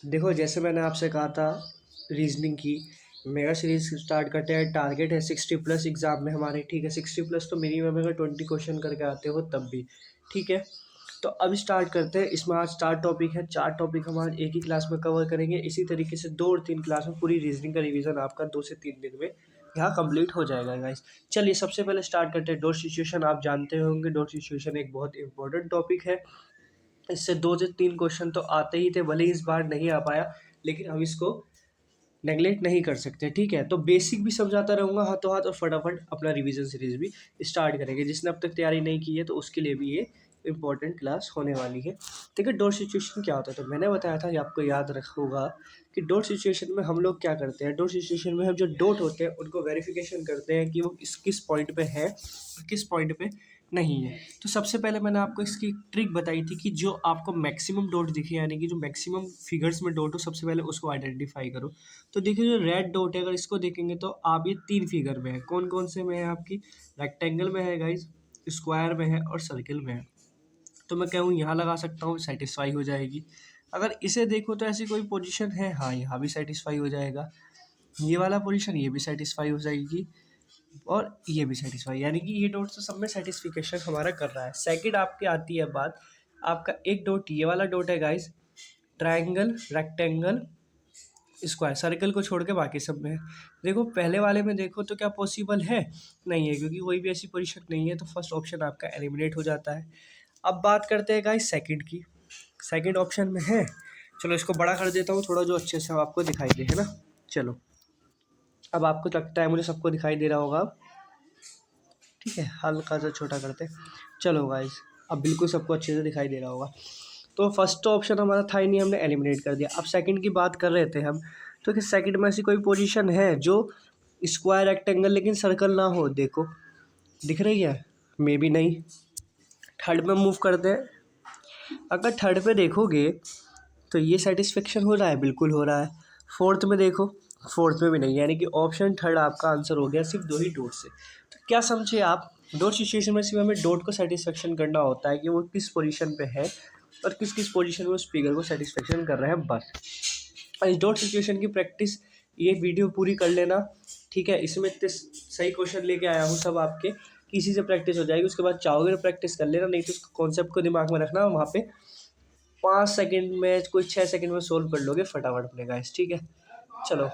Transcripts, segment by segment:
देखो जैसे मैंने आपसे कहा था रीजनिंग की मेगा सीरीज स्टार्ट करते हैं। टारगेट है 60+ एग्जाम में हमारे, ठीक है। 60+ तो मिनिमम अगर 20 क्वेश्चन करके आते हो तब भी, ठीक है। तो अब स्टार्ट करते हैं। इसमें आज 4 टॉपिक है। 4 टॉपिक हम आज एक ही क्लास में कवर करेंगे। इसी तरीके से 2 और 3 क्लास में पूरी रीजनिंग का रिवीजन आपका 2 से 3 दिन में यहाँ कंप्लीट हो जाएगा गाइस। चलिए सबसे पहले स्टार्ट करते हैं। डॉट सिचुएशन आप जानते होंगे, डॉट सिचुएशन एक बहुत इंपॉर्टेंट टॉपिक है। इससे 2 से 3 क्वेश्चन तो आते ही थे, भले ही इस बार नहीं आ पाया, लेकिन हम इसको नेगलेक्ट नहीं कर सकते, ठीक है। तो बेसिक भी समझाता रहूँगा हाथों हाथ, और फटाफट अपना रिवीजन सीरीज भी स्टार्ट करेंगे। जिसने अब तक तैयारी नहीं की है तो उसके लिए भी ये इंपॉर्टेंट क्लास होने वाली है। देखिए डॉट सिचुएशन क्या होता है, तो मैंने बताया था कि आपको याद रखोगा कि डॉट सिचुएशन में हम लोग क्या करते हैं। डॉट सिचुएशन में हम जो डॉट होते हैं उनको वेरिफिकेशन करते हैं कि वो किस पॉइंट पे है और किस पॉइंट पे नहीं है। तो सबसे पहले मैंने आपको इसकी ट्रिक बताई थी कि जो आपको मैक्सिमम डॉट दिखे, यानी कि जो मैक्सिमम फिगर्स में डॉट हो, सबसे पहले उसको आइडेंटिफाई करो। तो देखिए जो रेड डॉट है, अगर इसको देखेंगे तो आप ये 3 फिगर में है। कौन कौन से में है आपकी? रेक्टेंगल में है गाइज, स्क्वायर में है और सर्किल में है। तो मैं कहूँ यहाँ लगा सकता हूँ, सेटिस्फाई हो जाएगी। अगर इसे देखो तो ऐसी कोई पोजीशन है, हाँ यहाँ भी सेटिस्फाई हो जाएगा। ये वाला पोजीशन ये भी सेटिस्फाई हो जाएगी और ये भी सेटिस्फाई, यानी कि ये डॉट तो सब में सेटिस्फिकेशन हमारा कर रहा है। सेकंड आपकी आती है बात, आपका एक डॉट ये वाला डॉट है guys, triangle, rectangle, square, circle को छोड़ के बाकी सब में है। देखो पहले वाले में देखो तो क्या पॉसिबल है? नहीं है, क्योंकि कोई भी ऐसी पोजीशन नहीं है, तो फर्स्ट ऑप्शन आपका एलिमिनेट हो जाता है। अब बात करते हैं गाइस सेकंड की। सेकंड ऑप्शन में है, चलो इसको बड़ा कर देता हूँ थोड़ा, जो अच्छे से आपको दिखाई दे, है ना। चलो अब आपको लगता है मुझे सबको दिखाई दे रहा होगा अब, ठीक है। हल्का सा छोटा करते हैं। चलो गाइस अब बिल्कुल सबको अच्छे से दिखाई दे रहा होगा। तो फर्स्ट तो ऑप्शन हमारा था ही नहीं, हमने एलिमिनेट कर दिया। अब सेकंड की बात कर रहे थे हम, तो कि सेकंड में ऐसी कोई पोजीशन है जो स्क्वायर, रेक्टेंगल लेकिन सर्कल ना हो? देखो दिख रही है, मे बी नहीं। थर्ड में मूव करते हैं। अगर थर्ड पे देखोगे तो ये सेटिस्फेक्शन हो रहा है, बिल्कुल हो रहा है। फोर्थ में देखो, फोर्थ में भी नहीं, यानी कि ऑप्शन थर्ड आपका आंसर हो गया सिर्फ 2 ही डॉट से। तो क्या समझे आप, डॉट सिचुएशन में सिर्फ हमें डॉट को सेटिस्फेक्शन करना होता है कि वो किस पोजीशन पे है और किस किस पोजीशन में उस फिगर को सेटिस्फेक्शन कर रहे हैं, बस। और इस डॉट सिचुएशन की प्रैक्टिस ये वीडियो पूरी कर लेना, ठीक है। इसमें इतने सही क्वेश्चन लेके आया हूँ सब आपके, किसी से प्रैक्टिस हो जाएगी। उसके बाद चाहोगे तो प्रैक्टिस कर लेना, नहीं तो उसको कॉन्सेप्ट को दिमाग में रखना, वहाँ पे 5 सेकंड में, कोई 6 सेकंड में सोल्व कर लोगे फटाफट अपने गाइस, ठीक है। चलो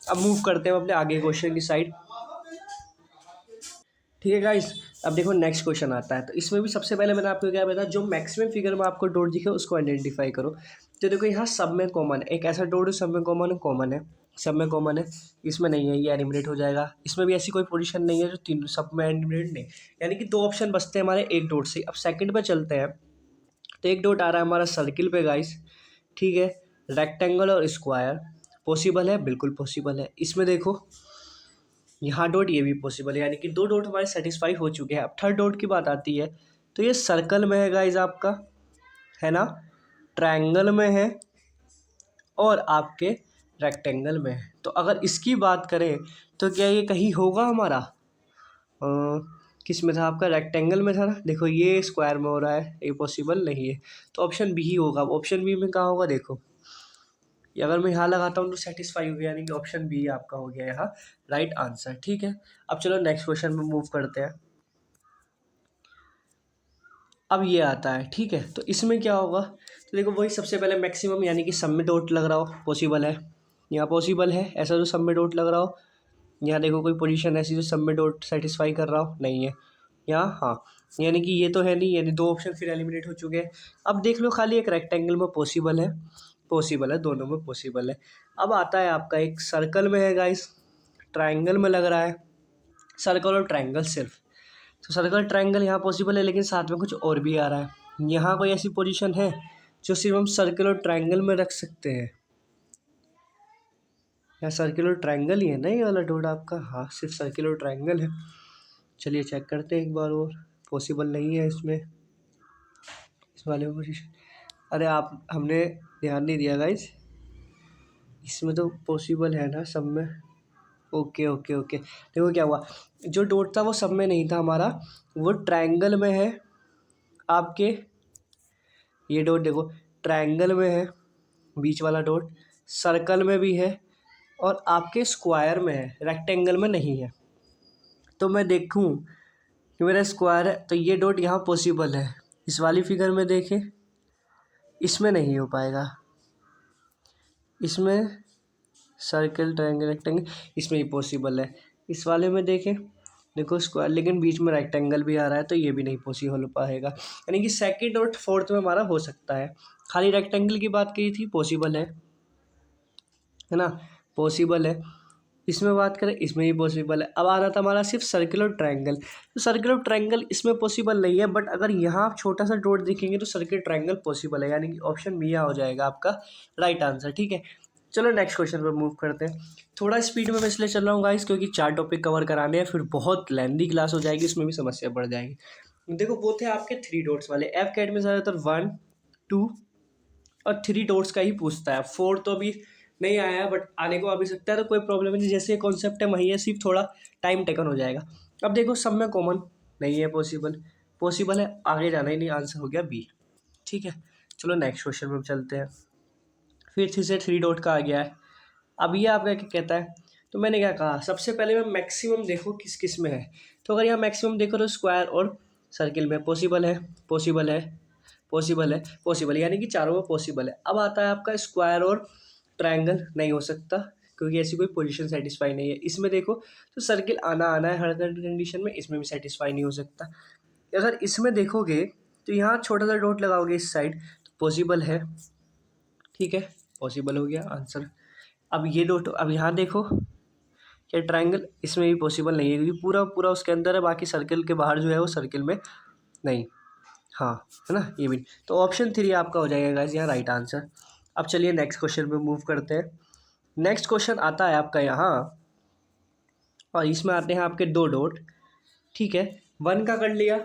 अब मूव करते हैं अपने आगे क्वेश्चन की साइड, ठीक है गाइस। अब देखो नेक्स्ट क्वेश्चन आता है। तो इसमें भी सबसे पहले मैंने आपको क्या बताया, जो मैक्सिमम फिगर में आपको डॉट दिखे उसको आइडेंटिफाई करो। तो देखो यहाँ सब में कॉमन है, एक ऐसा डॉट है सब में कॉमन है, सब में कॉमन है। इसमें नहीं है, ये एलिमिनेट हो जाएगा। इसमें भी ऐसी कोई पोजीशन नहीं है जो तीन सब में एलिमिनेट नहीं, यानी कि 2 ऑप्शन बचते हैं हमारे एक डॉट से। अब सेकंड पे चलते हैं। तो एक डॉट आ रहा है हमारा सर्किल पे गाइस, ठीक है। रेक्टेंगल और स्क्वायर पॉसिबल है, बिल्कुल पॉसिबल है। इसमें देखो यहाँ डॉट, ये भी पॉसिबल है, यानी कि 2 डॉट हमारे सेटिस्फाई हो चुके हैं। अब थर्ड डॉट की बात आती है, तो ये सर्कल में है गाइस आपका, है ना, ट्रायंगल में है और आपके रेक्टेंगल में है। तो अगर इसकी बात करें तो क्या ये कहीं होगा हमारा, किस में था आपका? रेक्टेंगल में था ना। देखो ये स्क्वायर में हो रहा है, ये पॉसिबल नहीं है, तो ऑप्शन बी ही होगा। ऑप्शन बी में कहाँ होगा देखो, ये अगर मैं यहाँ लगाता हूँ तो सेटिस्फाई हो गया, यानी कि ऑप्शन बी आपका हो गया यहाँ राइट आंसर, ठीक है। अब चलो नेक्स्ट क्वेश्चन में मूव करते हैं। अब ये आता है, ठीक है। तो इसमें क्या होगा, तो देखो वही सबसे पहले मैक्सिमम, यानी कि सब में डॉट लग रहा हो, पॉसिबल है। यहाँ पॉसिबल है ऐसा जो सब में डॉट लग रहा हो। यहाँ देखो कोई पोजीशन ऐसी जो सब में डॉट सेटिस्फाई कर रहा हो, नहीं है। यहाँ हाँ, यानी कि ये तो है नहीं, यानी 2 ऑप्शन फिर एलिमिनेट हो चुके हैं। अब देख लो खाली एक रेक्टेंगल में पॉसिबल है, पॉसिबल है, दोनों में पॉसिबल है। अब आता है आपका एक सर्कल में है गाइस, ट्रायंगल में लग रहा है, सर्कल और ट्रायंगल सिर्फ। तो सर्कल ट्रायंगल यहाँ पॉसिबल है, लेकिन साथ में कुछ और भी आ रहा है। यहाँ कोई ऐसी पोजीशन है जो सिर्फ हम सर्कल और ट्रायंगल में रख सकते हैं? यहाँ सर्कल और ट्रायंगल ही है ना ये वाला डॉट आपका, हाँ सिर्फ सर्कल और ट्रायंगल है। चलिए चेक करते हैं एक बार और, पॉसिबल नहीं है इसमें, इस वाले पोजीशन। अरे आप, हमने ध्यान नहीं दिया गाइस, इसमें तो पॉसिबल है ना सब में। ओके ओके ओके, देखो क्या हुआ, जो डॉट था वो सब में नहीं था हमारा, वो ट्रायंगल में है आपके। ये डॉट देखो ट्रायंगल में है, बीच वाला डॉट सर्कल में भी है और आपके स्क्वायर में है, रेक्टेंगल में नहीं है। तो मैं देखूं कि मेरा स्क्वायर है तो ये डॉट यहाँ पॉसिबल है। इस वाली फिगर में देखें, इसमें नहीं हो पाएगा, इसमें सर्कल ट्रायंगल रेक्टेंगल इसमें ही पॉसिबल है। इस वाले में देखें, देखो स्क्वायर लेकिन बीच में रेक्टेंगल भी आ रहा है तो ये भी नहीं पॉसिबल हो पाएगा। यानी कि सेकंड और फोर्थ में हमारा हो सकता है। खाली रेक्टेंगल की बात की थी, पॉसिबल है ना, पॉसिबल है। इसमें बात करें, इसमें ही पॉसिबल है। अब आ रहा था हमारा सिर्फ सर्कल और ट्रायंगल, तो सर्कल और ट्रायंगल इसमें पॉसिबल नहीं है, बट अगर यहाँ आप छोटा सा डॉट देखेंगे तो सर्कल ट्रायंगल पॉसिबल है, यानी कि ऑप्शन बी हो जाएगा आपका राइट आंसर। ठीक है, चलो नेक्स्ट क्वेश्चन पर मूव करते हैं। थोड़ा स्पीड में मैं इसलिए चल रहा हूँ गाइस क्योंकि 4 टॉपिक कवर कराने हैं, फिर बहुत लेंदी क्लास हो जाएगी, उसमें भी समस्या बढ़ जाएगी। देखो वो थे आपके 3 डॉट्स वाले। एफ कैट में ज़्यादातर 1, 2 और 3 डॉट्स का ही पूछता है। 4 तो अभी नहीं आया है, बट आने को आ भी सकता है, तो कोई प्रॉब्लम नहीं। जैसे कॉन्सेप्ट है वही है, सिर्फ थोड़ा टाइम टेकन हो जाएगा। अब देखो सब में कॉमन नहीं है, पॉसिबल है, आगे जाना ही नहीं, आंसर हो गया बी। ठीक है, चलो नेक्स्ट क्वेश्चन में चलते हैं। फिर से 3 डॉट का आ गया है। अब ये आपका क्या कहता है, तो मैंने क्या कहा, सबसे पहले मैं मैक्सिमम देखो किस किस में है। तो अगर यहाँ मैक्सिमम देखो तो स्क्वायर और सर्किल में पॉसिबल है, पॉसिबल है, पॉसिबल है, पॉसिबल, यानी कि चारों में पॉसिबल है। अब आता है आपका स्क्वायर और ट्रायंगल, नहीं हो सकता क्योंकि ऐसी कोई पोजीशन सेटिस्फाई नहीं है। इसमें देखो तो सर्किल आना है हर कंडीशन में, इसमें भी सेटिस्फाई नहीं हो सकता। अगर इसमें देखोगे तो यहाँ छोटा सा डॉट लगाओगे इस साइड तो पॉसिबल है। ठीक है, पॉसिबल हो गया आंसर। अब ये डॉट, अब यहाँ देखो क्या ट्रायंगल, इसमें भी पॉसिबल नहीं है क्योंकि पूरा पूरा उसके अंदर है, बाकी सर्कल के बाहर जो है वो सर्कल में नहीं। हाँ, है ना, ये भी। तो ऑप्शन 3 आपका हो जाएगा गाइस यहाँ राइट आंसर। अब चलिए नेक्स्ट क्वेश्चन पे मूव करते हैं। नेक्स्ट क्वेश्चन आता है आपका यहाँ, और इसमें आते हैं आपके 2 डॉट। ठीक है, 1 का कर लिया,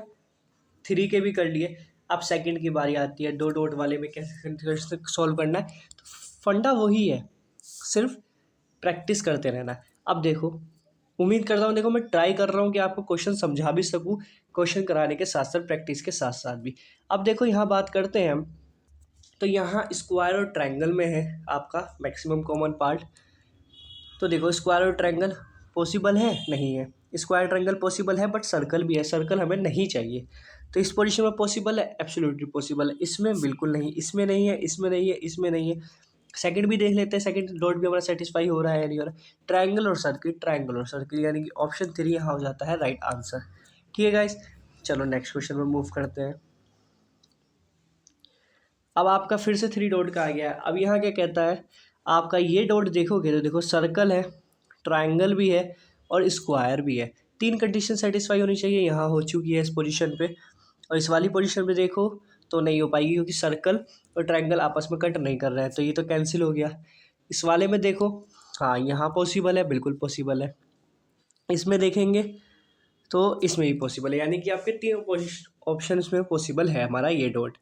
3 के भी कर लिए। अब सेकंड की बारी आती है, 2 डॉट वाले में कैसे सॉल्व करना है। तो फंडा वही है, सिर्फ प्रैक्टिस करते रहना है। अब देखो, उम्मीद करता हूँ, देखो मैं ट्राई कर रहा हूँ कि आपको क्वेश्चन समझा भी सकूँ, क्वेश्चन कराने के साथ साथ प्रैक्टिस के साथ साथ भी। अब देखो यहाँ बात करते हैं हम, तो यहाँ स्क्वायर और ट्रायंगल में है आपका मैक्सिमम कॉमन पार्ट। तो देखो स्क्वायर और ट्रायंगल पॉसिबल है, नहीं है। स्क्वायर ट्रायंगल पॉसिबल है बट सर्कल भी है, सर्कल हमें नहीं चाहिए। तो इस पोजीशन में पॉसिबल है, एब्सोल्युटली पॉसिबल है। इसमें बिल्कुल नहीं, इसमें नहीं है, इसमें नहीं है, इसमें नहीं है। सेकंड भी देख लेते हैं, सेकंड डॉट भी हमारा सेटिस्फाई हो रहा है या नहीं हो रहा है। ट्रायंगल और सर्किल, ट्रायंगल और सर्किल, यानी कि ऑप्शन 3 यहाँ हो जाता है राइट आंसर। ठीक है गाइस, चलो नेक्स्ट क्वेश्चन में मूव करते हैं। अब आपका फिर से 3 डॉट का आ गया है। अब यहाँ क्या कहता है, आपका ये डॉट देखोगे तो देखो सर्कल है, ट्रायंगल भी है और स्क्वायर भी है। 3 कंडीशन सेटिस्फाई होनी चाहिए, यहाँ हो चुकी है इस पोजीशन पे। और इस वाली पोजीशन पे देखो तो नहीं हो पाएगी क्योंकि सर्कल और ट्रायंगल आपस में कट नहीं कर रहे हैं, तो ये तो कैंसिल हो गया। इस वाले में देखो, हाँ यहाँ पॉसिबल है, बिल्कुल पॉसिबल है। इसमें देखेंगे तो इसमें भी पॉसिबल है, यानी कि आपके 3 ऑप्शन में पॉसिबल है हमारा ये डॉट।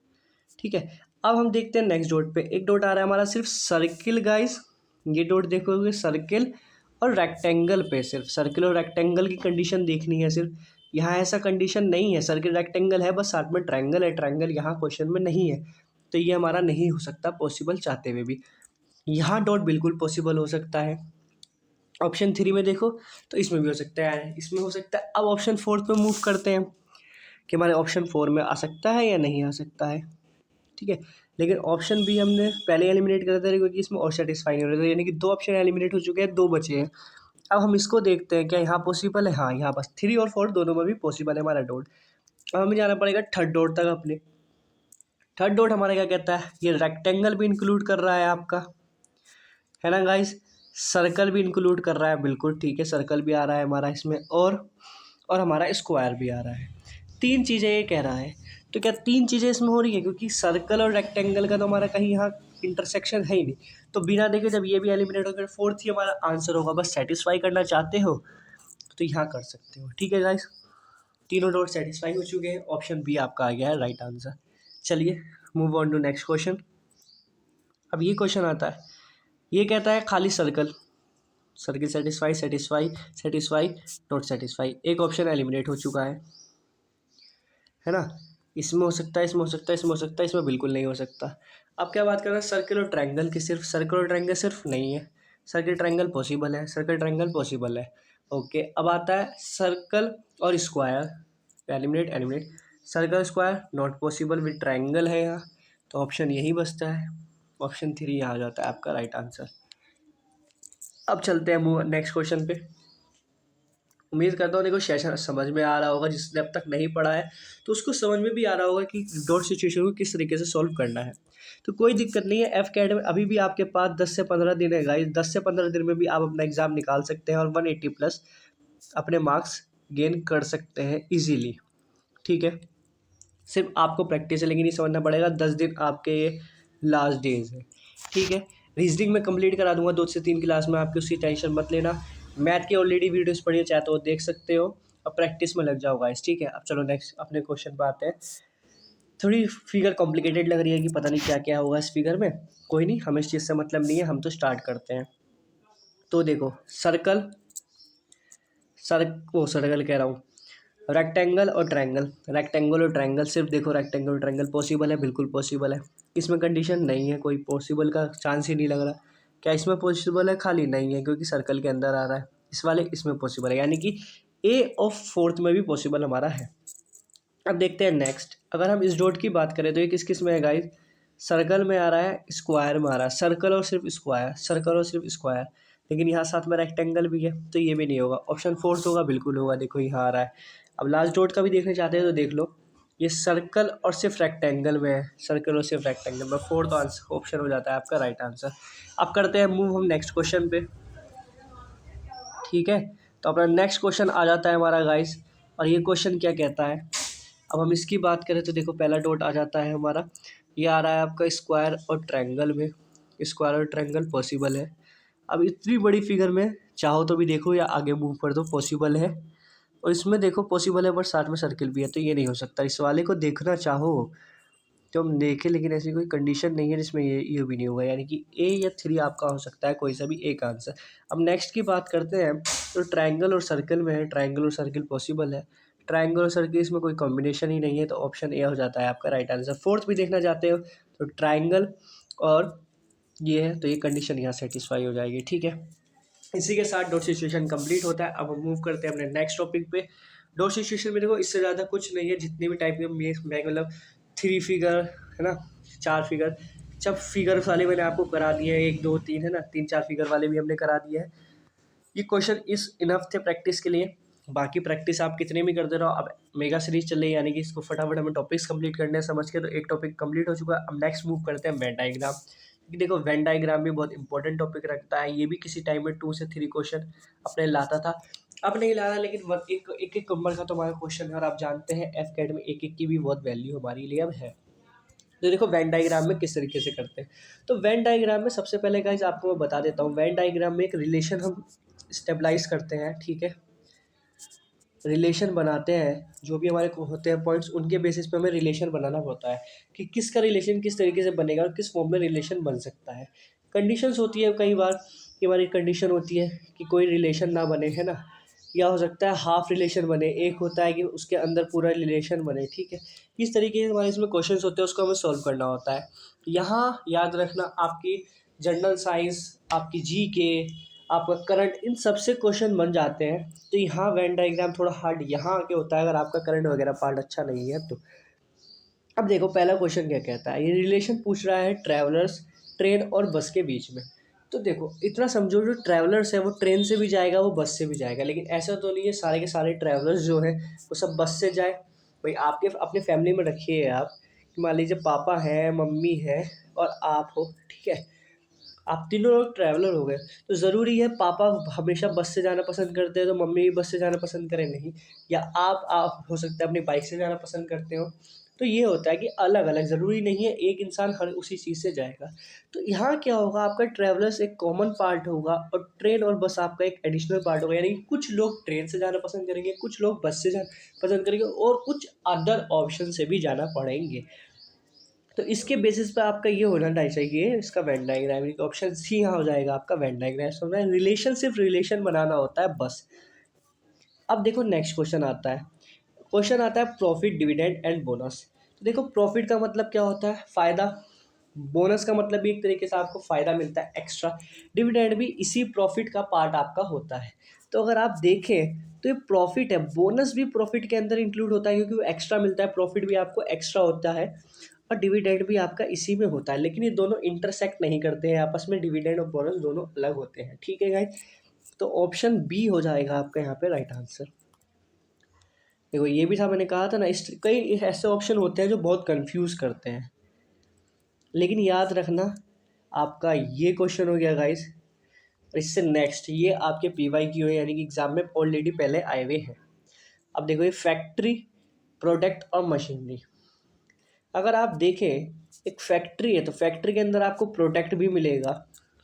ठीक है, अब हम देखते हैं नेक्स्ट डॉट पे। एक डॉट आ रहा है हमारा सिर्फ सर्किल गाइस, ये डॉट देखोगे सर्किल और रेक्टेंगल पे, सिर्फ सर्किल और रेक्टेंगल की कंडीशन देखनी है सिर्फ। यहाँ ऐसा कंडीशन नहीं है, सर्किल रेक्टेंगल है, बस साथ में ट्रायंगल है, ट्रायंगल यहाँ क्वेश्चन में नहीं है, तो ये हमारा नहीं हो सकता पॉसिबल चाहते हुए भी। यहाँ डॉट बिल्कुल पॉसिबल हो सकता है। ऑप्शन 3 में देखो तो इसमें भी हो सकता है, इसमें हो सकता है। अब ऑप्शन 4 पे मूव करते हैं कि हमारे ऑप्शन 4 में आ सकता है या नहीं आ सकता है। ठीक है, लेकिन ऑप्शन बी हमने पहले एलिमिनेट कर दिया क्योंकि इसमें और सेटिस्फाई नहीं हो रहा था, यानी कि 2 ऑप्शन एलिमिनेट हो चुके हैं, 2 बचे हैं। अब हम इसको देखते हैं क्या यहाँ पॉसिबल है। हाँ, यहाँ बस 3 और 4 दोनों में भी पॉसिबल है हमारा डॉट। अब हमें जाना पड़ेगा थर्ड डॉट तक अपने। थर्ड डॉट हमारा क्या कहता है, ये रेक्टेंगल भी इंक्लूड कर रहा है आपका, है ना गाइस, सर्कल भी इंक्लूड कर रहा है, बिल्कुल ठीक है, सर्कल भी आ रहा है हमारा इसमें, और हमारा स्क्वायर भी आ रहा है। 3 चीज़ें ये कह रहा है। तो क्या 3 चीज़ें इसमें हो रही है, क्योंकि सर्कल और रेक्टेंगल का तो हमारा कहीं यहाँ इंटरसेक्शन है ही नहीं, तो बिना देखे जब ये भी एलिमिनेट हो गया, 4th ही हमारा आंसर होगा। बस सेटिस्फाई करना चाहते हो तो यहाँ कर सकते हो। ठीक है गाइस, तीनों डॉट सेटिस्फाई हो चुके हैं, ऑप्शन बी आपका आ गया है राइट आंसर। चलिए move on to next question. अब ये क्वेश्चन आता है, ये कहता है खाली circle, circle satisfy, satisfy, satisfy, not satisfy. एक ऑप्शन एलिमिनेट हो चुका है ना। इसमें हो सकता है, इसमें हो सकता है, इसमें हो सकता है, इसमें बिल्कुल नहीं हो सकता। अब क्या बात कर रहे हैं सर्किल और ट्रायंगल की, सिर्फ सर्किल और ट्रायंगल सिर्फ नहीं है, सर्किल ट्रायंगल पॉसिबल है, सर्किल ट्रायंगल पॉसिबल है। ओके, अब आता है सर्कल और square, eliminate eliminate, circle square not possible with triangle है यहाँ, तो ऑप्शन यही बचता है, ऑप्शन 3 यहाँ आ जाता है आपका राइट आंसर। अब चलते हैं मूव नेक्स्ट क्वेश्चन पे। उम्मीद करता हूँ देखो सेशन समझ में आ रहा होगा, जिसने अब तक नहीं पढ़ा है तो उसको समझ में भी आ रहा होगा कि डॉट सिचुएशन को किस तरीके से सॉल्व करना है। तो कोई दिक्कत नहीं है, एफ कैड में अभी भी आपके पास 10 से 15 दिन है गाइस, 10 से 15 दिन में भी आप अपना एग्ज़ाम निकाल सकते हैं और 180 प्लस अपने मार्क्स गेन कर सकते हैं ईजीली। ठीक है, सिर्फ आपको प्रैक्टिस लेकिन नहीं समझना पड़ेगा, 10 दिन आपके ये लास्ट डेज है। ठीक है, रीजनिंग में कंप्लीट करा दूंगा 2 से 3 क्लास में, आपकी उसकी टेंशन मत लेना। मैथ की ऑलरेडी वीडियोस पढ़ी है, चाहे तो वो देख सकते हो, और प्रैक्टिस में लग जाओ गाइस। ठीक है, अब चलो नेक्स्ट अपने क्वेश्चन पे आते हैं। थोड़ी फिगर कॉम्प्लिकेटेड लग रही है कि पता नहीं क्या क्या होगा इस फिगर में, कोई नहीं, हमें इस चीज़ से मतलब नहीं है, हम तो स्टार्ट करते हैं। तो देखो सर्कल, सर्कल कह रहा हूँ, रेक्टेंगल और ट्रायंगल, रेक्टेंगल और ट्रायंगल, सिर्फ देखो रेक्टेंगल और ट्रायंगल पॉसिबल है, बिल्कुल पॉसिबल है। इसमें कंडीशन नहीं है, कोई पॉसिबल का चांस ही नहीं लग रहा। क्या इसमें पॉसिबल है? खाली नहीं है, क्योंकि सर्कल के अंदर आ रहा है। इस वाले इसमें पॉसिबल है, यानी कि ए ऑफ फोर्थ में भी पॉसिबल हमारा है। अब देखते हैं नेक्स्ट, अगर हम इस डॉट की बात करें तो ये किस किस में है गाइस, सर्कल में आ रहा है, स्क्वायर में आ रहा है, सर्कल और सिर्फ स्क्वायर, सर्कल और सिर्फ स्क्वायर, लेकिन यहाँ साथ में रेक्टेंगल भी है, तो ये भी नहीं होगा। ऑप्शन फोर्थ होगा, बिल्कुल होगा, देखो यहाँ आ रहा है। अब लास्ट डॉट का भी देखना चाहते हैं तो देख लो, ये सर्कल और सिर्फ रेक्टेंगल में है, सर्कल और सिर्फ रेक्टेंगल में, फोर्थ आंसर ऑप्शन हो जाता है आपका राइट आंसर। अब करते हैं मूव हम नेक्स्ट क्वेश्चन पे। ठीक है, तो अपना नेक्स्ट क्वेश्चन आ जाता है हमारा गाइस, और ये क्वेश्चन क्या कहता है। अब हम इसकी बात करें तो देखो पहला डॉट आ जाता है हमारा, ये आ रहा है आपका स्क्वायर और ट्रायंगल में, स्क्वायर और ट्रायंगल पॉसिबल है। अब इतनी बड़ी फिगर में चाहो तो भी देखो या आगे मूव कर दो, पॉसिबल है। और इसमें देखो पॉसिबल है बट साथ में सर्किल भी है, तो ये नहीं हो सकता। इस वाले को देखना चाहो तो हम देखें, लेकिन ऐसी कोई कंडीशन नहीं है जिसमें ये भी नहीं होगा, यानी कि ए या 3 आपका हो सकता है, कोई सा भी एक आंसर। अब नेक्स्ट की बात करते हैं, तो ट्रायंगल और सर्कल में है, ट्रायंगल और सर्कल पॉसिबल है, ट्रायंगल और सर्कल इसमें कोई कॉम्बिनेशन ही नहीं है, तो ऑप्शन ए हो जाता है आपका राइट आंसर। फोर्थ भी देखना चाहते हो तो ट्रायंगल और ये है, तो ये कंडीशन यहाँ सेटिस्फाई हो जाएगी। ठीक है, इसी के साथ डॉट सिचुएशन कंप्लीट होता है। अब हम मूव करते हैं अपने नेक्स्ट टॉपिक पे। डॉट सिचुएशन में देखो इससे ज़्यादा कुछ नहीं है, जितने भी टाइप के मतलब 3 फिगर है ना, 4 फिगर, जब फिगर वाले मैंने आपको करा दिए हैं, 1 2 3 है ना, 3 4 फिगर वाले भी हमने करा दिए हैं। ये क्वेश्चन इस इनफ थे प्रैक्टिस के लिए, बाकी प्रैक्टिस आप कितने भी करते रहो। अब मेगा सीरीज चल रही है, यानी कि इसको फटाफट हमें टॉपिक्स कंप्लीट करने हैं समझ के, तो एक टॉपिक कंप्लीट हो चुका है। अब नेक्स्ट मूव करते हैं वेन डायग्राम, क्योंकि देखो वेन डायग्राम भी बहुत इंपॉर्टेंट टॉपिक रखता है, ये भी किसी टाइम में 2 से 3 क्वेश्चन अपने लाता था, अब नहीं ला रहा, लेकिन एक एक नंबर का तो हमारा क्वेश्चन है, और आप जानते हैं एफ कैड में एक एक की भी बहुत वैल्यू हमारे लिए अब है। तो देखो वेन डायग्राम में किस तरीके से करते हैं, तो वेन डायग्राम में सबसे पहले गाइस आपको मैं बता देता हूँ, वेन डायग्राम में एक रिलेशन हम स्टेबलाइज करते हैं। ठीक है, रिलेशन बनाते हैं, जो भी हमारे को होते हैं पॉइंट्स, उनके बेसिस पे हमें रिलेशन बनाना होता है कि किसका रिलेशन किस तरीके से बनेगा और किस फॉर्म में रिलेशन बन सकता है। कंडीशंस होती है कई बार कि हमारी कंडीशन होती है कि कोई रिलेशन ना बने, है ना, या हो सकता है हाफ रिलेशन बने, एक होता है कि उसके अंदर पूरा रिलेशन बने। ठीक है, इस तरीके से हमारे इसमें क्वेश्चंस होते हैं, उसको हमें सॉल्व करना होता है। यहाँ याद रखना, आपकी जनरल साइंस, आपकी जी के, आपका करंट, इन सबसे क्वेश्चन बन जाते हैं। तो यहाँ वेन डायग्राम थोड़ा हार्ड यहाँ आके होता है, अगर आपका करंट वगैरह पार्ट अच्छा नहीं है तो। अब देखो पहला क्वेश्चन क्या कहता है, ये रिलेशन पूछ रहा है ट्रैवलर्स, ट्रेन और बस के बीच में। तो देखो इतना समझो, जो ट्रैवलर्स है वो ट्रेन से भी जाएगा, वो बस से भी जाएगा, लेकिन ऐसा तो नहीं है सारे के सारे ट्रैवलर्स जो हैं वो सब बस से जाए। भाई आपके अपने फैमिली में रखिए आप, कि मान लीजिए पापा हैं, मम्मी है और आप हो, ठीक है, आप तीनों लोग ट्रैवलर हो गए, तो ज़रूरी है पापा हमेशा बस से जाना पसंद करते हैं तो मम्मी भी बस से जाना पसंद करें नहीं, या आप हो सकता है अपनी बाइक से जाना पसंद करते हो। तो ये होता है कि अलग अलग, ज़रूरी नहीं है एक इंसान हर उसी चीज़ से जाएगा। तो यहाँ क्या होगा, आपका ट्रैवलर्स एक कॉमन पार्ट होगा और ट्रेन और बस आपका एक एडिशनल पार्ट होगा, यानी कि कुछ लोग ट्रेन से जाना पसंद करेंगे, कुछ लोग बस से जाना पसंद करेंगे, और कुछ अदर ऑप्शन से भी जाना पड़ेंगे। तो इसके बेसिस पे आपका ये होना चाहिए, इसका वेन डायग्राम, ऑप्शन सी यहाँ हो जाएगा आपका वेन डायग्राम। समझ रहे हैं, रिलेशन सिर्फ रिलेशन बनाना होता है बस। अब देखो नेक्स्ट क्वेश्चन आता है, क्वेश्चन आता है प्रॉफिट डिविडेंड एंड बोनस। तो देखो प्रॉफिट का मतलब क्या होता है, फ़ायदा, बोनस का मतलब भी एक तरीके से आपको फ़ायदा मिलता है एक्स्ट्रा। डिविडेंड भी इसी प्रॉफिट का पार्ट आपका होता है। तो अगर आप देखें तो ये प्रॉफिट है, बोनस भी प्रॉफिट के अंदर इंक्लूड होता है क्योंकि वो एक्स्ट्रा मिलता है, प्रॉफिट भी आपको एक्स्ट्रा होता है और डिविडेंड भी आपका इसी में होता है। लेकिन ये दोनों इंटरसेक्ट नहीं करते हैं आपस में, डिविडेंड और बोनस दोनों अलग होते हैं। ठीक है गाइस, तो ऑप्शन बी हो जाएगा आपका यहाँ पे राइट आंसर। देखो ये भी था, मैंने कहा था ना, इस कई ऐसे ऑप्शन होते हैं जो बहुत कंफ्यूज करते हैं, लेकिन याद रखना आपका ये क्वेश्चन हो गया गाइस। और इससे नेक्स्ट ये आपके PYQ है, यानी कि एग्जाम में ऑलरेडी पहले आए हुए हैं। अब देखो ये फैक्ट्री, प्रोडक्ट और मशीनरी। अगर आप देखें एक फैक्ट्री है तो फैक्ट्री के अंदर आपको प्रोडक्ट भी मिलेगा,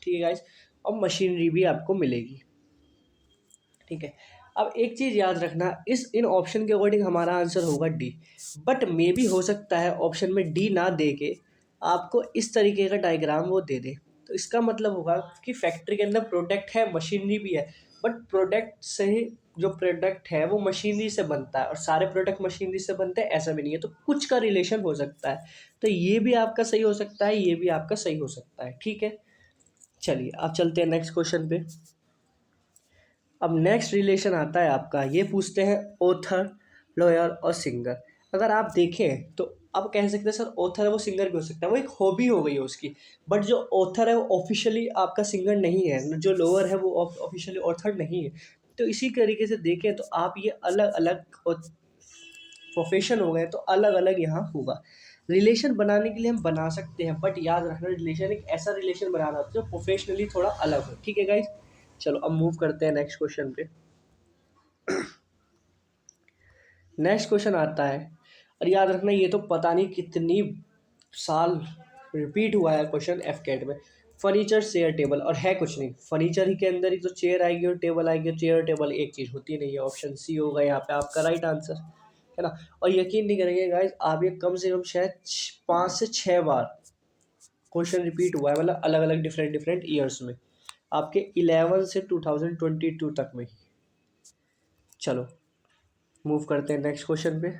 ठीक है गाइस, और मशीनरी भी आपको मिलेगी। ठीक है, अब एक चीज़ याद रखना, इस इन ऑप्शन के अकॉर्डिंग हमारा आंसर होगा डी। बट मे भी हो सकता है ऑप्शन में डी ना दे के आपको इस तरीके का डायग्राम वो दे दे। तो इसका मतलब होगा कि फैक्ट्री के अंदर प्रोडक्ट है, मशीनरी भी है, बट प्रोडक्ट से ही जो प्रोडक्ट है वो मशीनरी से बनता है और सारे प्रोडक्ट मशीनरी से बनते हैं ऐसा भी नहीं है। तो कुछ का रिलेशन हो सकता है, तो ये भी आपका सही हो सकता है, ये भी आपका सही हो सकता है। ठीक है, चलिए अब चलते हैं नेक्स्ट क्वेश्चन पे। अब नेक्स्ट रिलेशन आता है आपका, ये पूछते हैं ऑथर, लॉयर और सिंगर। अगर आप देखें तो आप कह सकते हैं सर ऑथर है वो सिंगर भी हो सकता है, वो एक हॉबी हो गई है उसकी। बट जो ऑथर है वो ऑफिशियली आपका सिंगर नहीं है, जो लोअर है वो ऑफिशियली ऑथर नहीं है। तो इसी तरीके से देखें तो आप ये अलग अलग प्रोफेशन हो गए, तो अलग अलग यहाँ होगा। रिलेशन बनाने के लिए हम बना सकते हैं, बट याद रखना रिलेशन एक ऐसा रिलेशन बनाना होता है जो प्रोफेशनली थोड़ा अलग हो। ठीक है गाइज, चलो अब मूव करते हैं नेक्स्ट क्वेश्चन पे। नेक्स्ट क्वेश्चन आता है, और याद रखना ये तो पता नहीं कितनी साल रिपीट हुआ है क्वेश्चन एफकेट में। फर्नीचर, चेयर, टेबल, और है कुछ नहीं, फर्नीचर ही के अंदर ही तो चेयर आएगी और टेबल आएगी, चेयर और टेबल एक चीज़ होती नहीं है। ऑप्शन सी होगा यहाँ पे आपका राइट आंसर, है ना। और यकीन नहीं करेंगे गाइज, आप ये कम से कम शायद 5 से 6 बार क्वेश्चन रिपीट हुआ है, मतलब अलग अलग डिफरेंट डिफरेंट ईयर्स में, आपके 11 से 2022 तक में। चलो मूव करते हैं नेक्स्ट क्वेश्चन पे।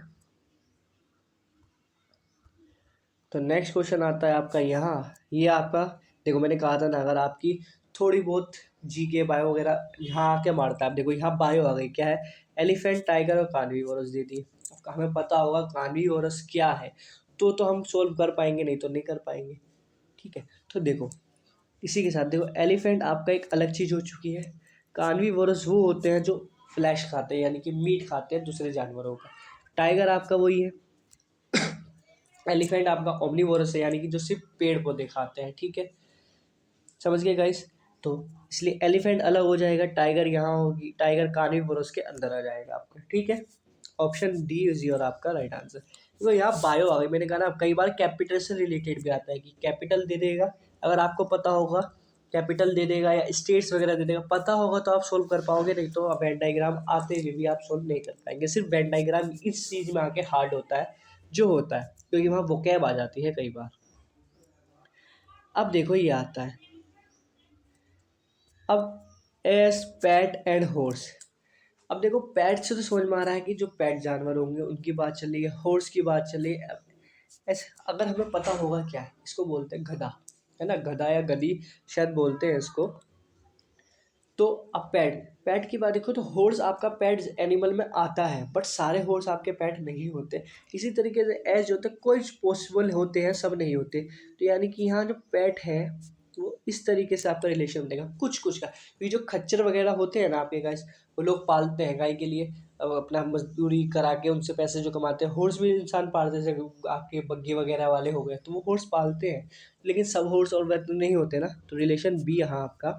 तो नेक्स्ट क्वेश्चन आता है आपका यहाँ, ये आपका देखो मैंने कहा था ना, अगर आपकी थोड़ी बहुत GK बायो वगैरह यहाँ आके मारता है। आप देखो यहाँ बायो आ गई, क्या है, एलिफेंट, टाइगर और कार्निवोरस दे दी। अब हमें पता होगा कार्निवोरस क्या है, तो हम सोल्व कर पाएंगे, नहीं तो नहीं कर पाएंगे। ठीक है, तो देखो इसी के साथ देखो एलिफेंट आपका एक अलग चीज़ हो चुकी है। कार्निवोरस वो होते हैं जो फ्लैश खाते हैं, यानी कि मीट खाते हैं दूसरे जानवरों का। टाइगर आपका वही है। एलिफेंट आपका ओमनीवोरस है, यानी कि जो सिर्फ पेड़ पौधे खाते हैं। ठीक है, समझ गए गाइस। तो इसलिए एलिफेंट अलग हो जाएगा, टाइगर यहाँ होगी, टाइगर कार्निवोरस के अंदर आ जाएगा आपका। ठीक है, ऑप्शन डी इज योर आपका राइट आंसर। तो यहाँ बायो आ गई, मैंने कहा ना कई बार कैपिटल से रिलेटेड भी आता है कि कैपिटल दे देगा, अगर आपको पता होगा कैपिटल दे देगा या स्टेट्स वगैरह दे देगा, पता होगा तो आप सोल्व कर पाओगे, नहीं तो वेन डायग्राम आते हुए भी आप सोल्व नहीं कर पाएंगे। सिर्फ वेन डायग्राम इस चीज़ में आके हार्ड होता है जो होता है, क्योंकि वहाँ वोकैब आ जाती है कई बार। अब देखो ये आता है, अब एस, पैट एंड हॉर्स। अब देखो पैट से तो समझ में आ रहा है कि जो पैट जानवर होंगे उनकी बात चल रही है, हॉर्स की बात चल रही है। ऐसे अगर हमें पता होगा क्या है, इसको बोलते हैं गधा, है ना, गधा या गधी शायद बोलते हैं इसको। तो अब पैट, पैट की बात देखो तो हॉर्स आपका पैट एनिमल में आता है, बट सारे हॉर्स आपके पैट नहीं होते। इसी तरीके से एज होते कुछ पॉसिबल होते हैं, सब नहीं होते। तो यानी कि यहाँ जो पैट है वो इस तरीके से आपका रिलेशन देगा कुछ कुछ का। ये जो खच्चर वगैरह होते हैं ना आपके गाइस, वो लोग पालते हैं गाय के लिए, अब अपना मजदूरी करा के उनसे पैसे जो कमाते हैं। हॉर्स भी इंसान पालते हैं, जैसे आपके बग्घी वगैरह वाले हो गए तो वो हॉर्स पालते हैं, लेकिन सब हॉर्स और वैसे नहीं होते ना। तो रिलेशन बी यहाँ आपका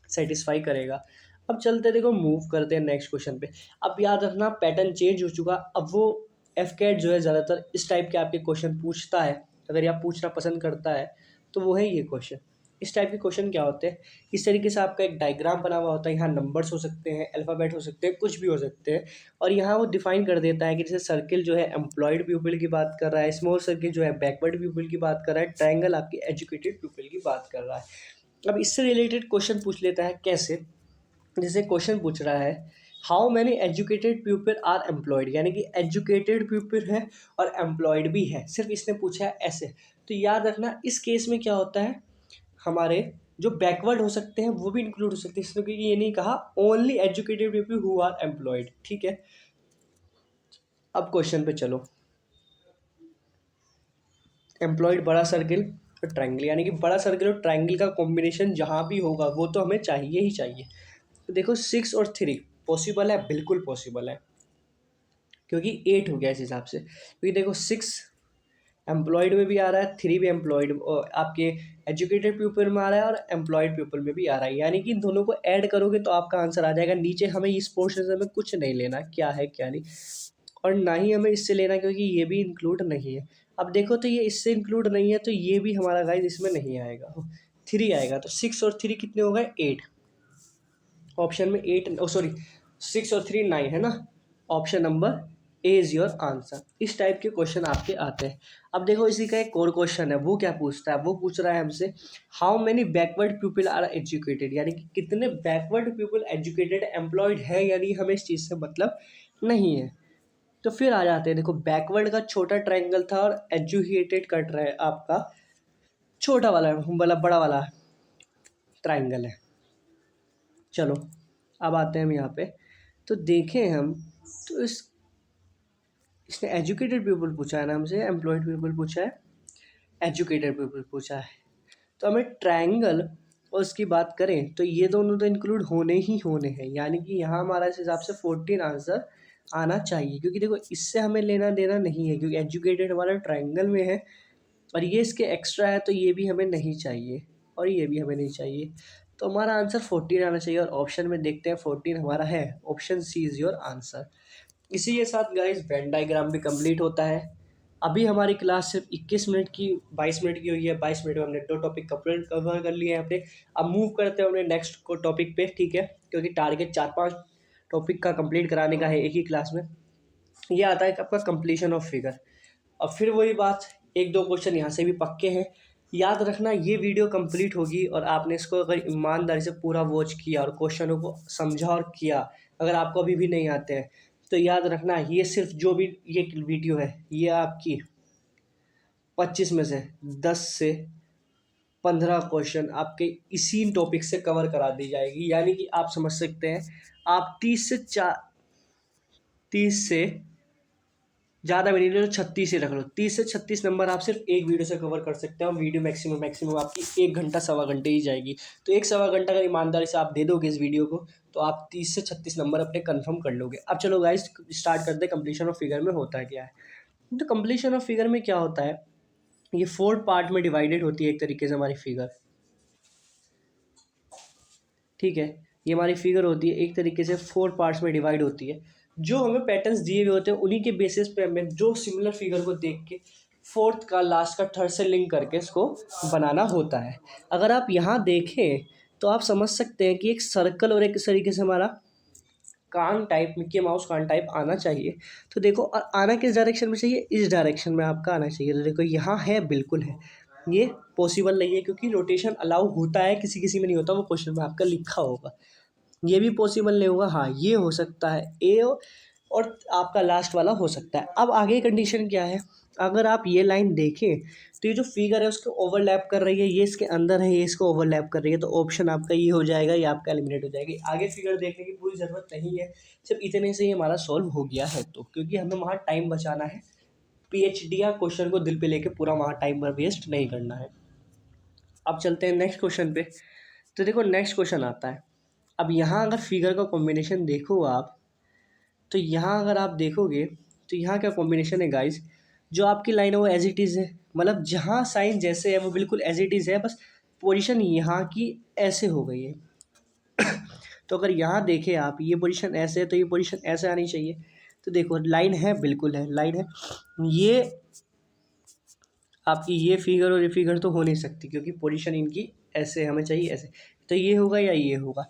सेटिस्फाई करेगा। अब चलते देखो मूव करते हैं नेक्स्ट क्वेश्चन पे। अब याद रखना पैटर्न चेंज हो चुका, अब वो एफकेट जो है ज़्यादातर इस टाइप के आपके क्वेश्चन पूछता है, अगर ये आप पूछना पसंद करता है तो वो है ये क्वेश्चन। इस टाइप के क्वेश्चन क्या होते हैं, इस तरीके से आपका एक डायग्राम बना हुआ होता है, यहाँ नंबर्स हो सकते हैं, अल्फ़ाबेट हो सकते हैं, कुछ भी हो सकते हैं, और यहाँ वो डिफाइन कर देता है कि जैसे सर्किल जो है एम्प्लॉयड पीपल की बात कर रहा है, स्मॉल सर्किल जो है बैकवर्ड पीपल की बात कर रहा है, ट्रायंगल आपकी एजुकेटेड पीपल की बात कर रहा है। अब इससे रिलेटेड क्वेश्चन पूछ लेता है कैसे, जैसे क्वेश्चन पूछ रहा है how many educated people are employed, यानी कि एजुकेटेड पीपल है और एम्प्लॉयड भी है, सिर्फ इसने पूछा है ऐसे। तो याद रखना इस केस में क्या होता है, हमारे जो बैकवर्ड हो सकते हैं वो भी इंक्लूड हो सकते हैं इसमें, क्योंकि ये नहीं कहा only educated people who are employed. ठीक है, अब क्वेश्चन पे चलो। एम्प्लॉयड बड़ा सर्किल और ट्रायंगल, यानी कि बड़ा सर्किल और ट्रायंगल का कॉम्बिनेशन जहाँ भी होगा वो तो हमें चाहिए ही चाहिए। तो देखो 6 और 3 पॉसिबल है, बिल्कुल पॉसिबल है, क्योंकि 8 हो गया इस हिसाब से, क्योंकि देखो 6 एम्प्लॉयड में भी आ रहा है, 3 भी एम्प्लॉयड आपके एजुकेटेड पीपल में आ रहा है और एम्प्लॉयड पीपल में भी आ रहा है, यानी कि इन दोनों को ऐड करोगे तो आपका आंसर आ जाएगा। नीचे हमें इस पोर्शन से हमें कुछ नहीं लेना क्या है क्या नहीं, और ना ही हमें इससे लेना क्योंकि ये भी इंक्लूड नहीं है। अब देखो तो ये इससे इंक्लूड नहीं है तो ये भी हमारा गाइस इसमें नहीं आएगा, 3 आएगा। तो 6 और 3 कितने हो गए 8, ऑप्शन में 8 सॉरी 6 और 3 9 है ना, option number A is your answer. इस टाइप के क्वेश्चन आपके आते हैं। अब देखो इसी का एक और क्वेश्चन है, वो क्या पूछता है, वो पूछ रहा है हमसे how many backward people are educated, यानी कि कितने बैकवर्ड पीपल एजुकेटेड एम्प्लॉयड है, यानी हमें इस चीज़ से मतलब नहीं है। तो फिर आ जाते हैं, देखो बैकवर्ड का छोटा ट्रायंगल था और एजुकेटेड का आपका छोटा वाला मतलब बड़ा वाला ट्रायंगल है। चलो अब आते हैं हम यहाँ पे, तो देखें हम, तो इसने एजुकेटेड पीपल पूछा है ना हमसे, एम्प्लॉयड पीपल पूछा है, एजुकेटेड पीपल पूछा है। तो हमें ट्रायंगल और उसकी बात करें तो ये दोनों तो इंक्लूड होने ही होने हैं, यानी कि यहाँ हमारा इस हिसाब से 14 आंसर आना चाहिए, क्योंकि देखो इससे हमें लेना देना नहीं है, क्योंकि एजुकेटेड हमारा ट्रायंगल में है और ये इसके एक्स्ट्रा है, तो ये भी हमें नहीं चाहिए और ये भी हमें नहीं चाहिए। तो हमारा आंसर 14 आना चाहिए, और ऑप्शन में देखते हैं 14 हमारा है, option c is your answer. इसी के साथ गाइस वेन डायग्राम भी कंप्लीट होता है। अभी हमारी क्लास सिर्फ 21 मिनट की 22 मिनट की हुई है, 22 मिनट में हमने 2 टॉपिक कवर कर लिए हैं अपने। अब मूव करते हैं अपने नेक्स्ट को टॉपिक पे, ठीक है, क्योंकि टारगेट 4-5 टॉपिक का कंप्लीट कराने का है एक ही क्लास में। ये आता है आपका कंप्लीशन ऑफ फिगर। अब फिर वही बात, 1-2 क्वेश्चन यहाँ से भी पक्के हैं। याद रखना ये वीडियो कंप्लीट होगी और आपने इसको अगर ईमानदारी से पूरा वॉच किया और क्वेश्चनों को समझा और किया, अगर आपको अभी भी नहीं आते हैं तो याद रखना ये सिर्फ जो भी ये वीडियो है ये आपकी 25 में से 10 से 15 क्वेश्चन आपके इसी टॉपिक से कवर करा दी जाएगी, यानी कि आप समझ सकते हैं आप 30 से ज़्यादा भी नहीं लो, 36 ही रख लो, 30 से 36 नंबर आप सिर्फ एक वीडियो से कवर कर सकते हैं, और वीडियो मैक्सिमम आपकी 1 घंटा सवा घंटे ही जाएगी। तो 1 सवा घंटा अगर ईमानदारी से आप दे दोगे इस वीडियो को तो आप 30 से 36 नंबर अपने कंफर्म कर लोगे। अब चलो गाइस स्टार्ट करते हैं कंप्लीशन ऑफ फिगर में होता है क्या है। तो कंप्लीशन ऑफ फिगर में क्या होता है, ये 4 पार्ट में डिवाइडेड होती है एक तरीके से हमारी फिगर, ठीक है, ये हमारी फिगर होती है एक तरीके से 4 पार्ट्स में डिवाइड होती है। जो हमें पैटर्न्स दिए हुए होते हैं उन्हीं के बेसिस पे हमें जो सिमिलर फिगर को देख के फोर्थ का लास्ट का थर्ड से लिंक करके इसको बनाना होता है। अगर आप यहाँ देखें तो आप समझ सकते हैं कि एक सर्कल और एक तरीके से हमारा कान टाइप, मिक्की माउस कान टाइप आना चाहिए। तो देखो और आना किस डायरेक्शन में चाहिए, इस डायरेक्शन में आपका आना चाहिए। तो देखो यहाँ है, बिल्कुल है, ये पॉसिबल नहीं है क्योंकि रोटेशन अलाउ होता है, किसी किसी में नहीं होता, वो क्वेश्चन में आपका लिखा होगा। ये भी पॉसिबल नहीं होगा, हाँ ये हो सकता है ए, और आपका लास्ट वाला हो सकता है। अब आगे कंडीशन क्या है, अगर आप ये लाइन देखें तो ये जो फिगर है उसको ओवरलैप कर रही है, ये इसके अंदर है, ये इसको ओवरलैप कर रही है, तो ऑप्शन आपका ये हो जाएगा, ये आपका एलिमिनेट हो जाएगी। आगे फिगर देखने की पूरी ज़रूरत नहीं है, सिर्फ इतने से ही हमारा सॉल्व हो गया है। तो क्योंकि हमें वहाँ टाइम बचाना है, पीएचडी या क्वेश्चन को दिल पे लेके पूरा वहाँ टाइम वेस्ट नहीं करना है। अब चलते हैं नेक्स्ट क्वेश्चन पे। तो देखो नेक्स्ट क्वेश्चन आता है, अब यहाँ अगर फिगर का कॉम्बिनेशन देखो आप, तो यहाँ अगर आप देखोगे तो यहाँ क्या कॉम्बिनेशन है गाइस, जो आपकी लाइन है वो एज इट इज़ है, मतलब जहाँ साइन जैसे है वो बिल्कुल एज इट इज़ है, बस पोजीशन यहाँ की ऐसे हो गई है। तो अगर यहाँ देखें आप, ये पोजीशन ऐसे है तो ये पोजीशन ऐसे आनी चाहिए। तो देखो लाइन है, बिल्कुल है, लाइन है, ये आपकी ये फिगर और ये फिगर तो हो नहीं सकती क्योंकि पोजीशन इनकी ऐसे हमें चाहिए ऐसे, तो ये होगा या ये होगा।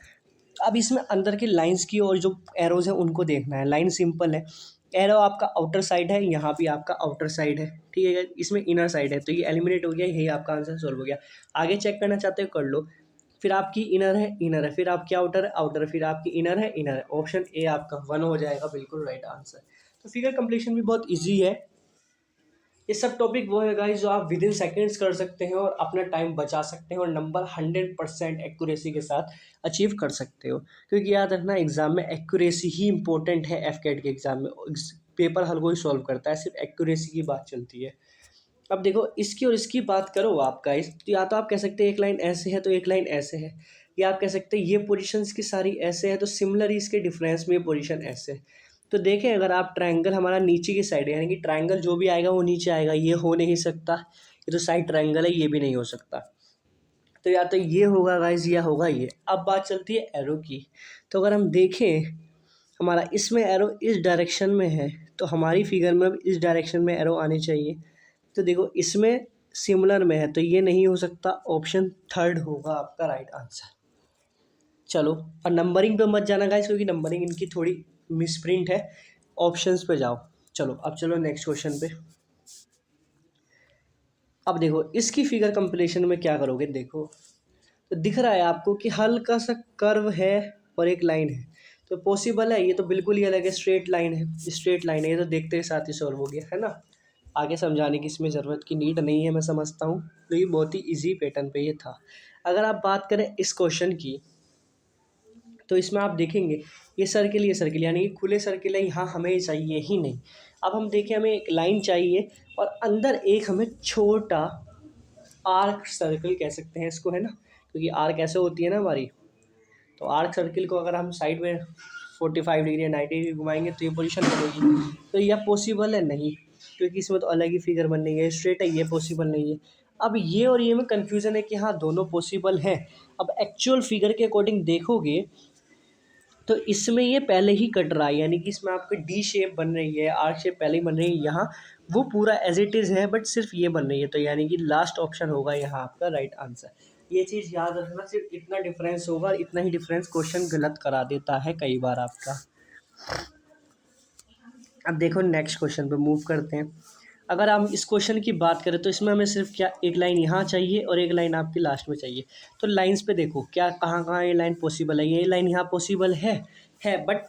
अब इसमें अंदर की लाइंस की और जो एरोज हैं उनको देखना है। लाइन सिंपल है, एरो आपका आउटर साइड है, यहाँ भी आपका आउटर साइड है, ठीक है, इसमें इनर साइड है, तो ये एलिमिनेट हो गया, यही आपका आंसर सॉल्व हो गया। आगे चेक करना चाहते हो कर लो। फिर आपकी इनर है, फिर आपकी आउटर है, आउटर है, फिर आपकी इनर है, इनर है, ऑप्शन ए आपका 1 हो जाएगा, बिल्कुल राइट आंसर। तो फिगर कंप्लीशन भी बहुत ईजी है, ये सब टॉपिक वो है गाइस जो आप विद इन सेकेंड्स कर सकते हैं और अपना टाइम बचा सकते हैं और नंबर 100% एक्यूरेसी के साथ अचीव कर सकते हो। क्योंकि याद रखना एग्जाम में एक्यूरेसी ही इंपॉर्टेंट है। एफ कैट के एग्जाम में पेपर हर कोई सॉल्व करता है, सिर्फ एक्यूरेसी की बात चलती है। अब देखो इसकी और इसकी बात करो आप गाइस, तो या तो आप कह सकते हैं एक लाइन ऐसे है तो एक लाइन ऐसे है, या आप कह सकते हैं ये पोजीशंस की सारी ऐसे है तो सिमिलर इसके डिफरेंस में पोजीशन ऐसे है। तो देखें अगर आप ट्रायंगल हमारा नीचे की साइड है, यानी कि ट्रायंगल जो भी आएगा वो नीचे आएगा, ये हो नहीं सकता। ये तो साइड ट्रायंगल है, ये भी नहीं हो सकता। तो या तो ये होगा गाइस या होगा ये। अब बात चलती है एरो की। तो अगर हम देखें हमारा इसमें एरो इस डायरेक्शन में है तो हमारी फिगर में अब इस डायरेक्शन में एरो आनी चाहिए। तो देखो इसमें सिमिलर में है तो ये नहीं हो सकता, ऑप्शन थर्ड होगा आपका राइट आंसर। चलो और नंबरिंग पे मत जाना गाइस, क्योंकि नंबरिंग इनकी थोड़ी मिसप्रिंट है। ऑप्शंस पे जाओ। चलो अब चलो नेक्स्ट क्वेश्चन पे। अब देखो इसकी फिगर कंप्लीशन में क्या करोगे, देखो तो दिख रहा है आपको कि हल्का सा कर्व है और एक लाइन है। तो पॉसिबल है, ये तो बिल्कुल ही अलग है, स्ट्रेट लाइन है, स्ट्रेट लाइन है, ये तो देखते ही साथ ही सॉल्व हो गया है ना। आगे समझाने की इसमें ज़रूरत की नीड नहीं है, मैं समझता हूँ, क्योंकि बहुत ही इजी पैटर्न पे ये था। अगर आप बात करें इस क्वेश्चन की, तो इसमें आप देखेंगे ये सर्किल यानी कि खुले सर्किल है, यहाँ हमें चाहिए ही नहीं। अब हम देखें हमें एक लाइन चाहिए और अंदर एक हमें छोटा आर्क सर्किल कह सकते हैं इसको, है ना, क्योंकि आर्क ऐसे होती है ना हमारी। तो आर्क सर्किल को अगर हम साइड में 45 डिग्री या 90 डिग्री घुमाएंगे तो ये पोजीशन बनेगी। तो यह पॉसिबल है नहीं, क्योंकि इसमें तो अलग ही फिगर बन रही है, स्ट्रेट है, ये पॉसिबल नहीं है। अब ये और ये में कन्फ्यूज़न है कि हाँ दोनों पॉसिबल हैं। अब एक्चुअल फिगर के अकॉर्डिंग देखोगे तो इसमें ये पहले ही कट रहा है, यानी कि इसमें आपकी डी शेप बन रही है, आर शेप पहले ही बन रही है, यहाँ वो पूरा एज इट इज़ है बट सिर्फ ये बन रही है। तो यानी कि लास्ट ऑप्शन होगा यहाँ आपका राइट आंसर। ये चीज़ याद रखना, सिर्फ इतना डिफरेंस होगा, इतना ही डिफरेंस क्वेश्चन गलत करा देता है कई बार आपका। अब देखो नेक्स्ट क्वेश्चन पे मूव करते हैं। अगर हम इस क्वेश्चन की बात करें तो इसमें हमें सिर्फ क्या एक लाइन यहाँ चाहिए और एक लाइन आपकी लास्ट में चाहिए। तो लाइंस पे देखो क्या कहाँ कहाँ ये लाइन पॉसिबल है, ये लाइन यहाँ पॉसिबल है बट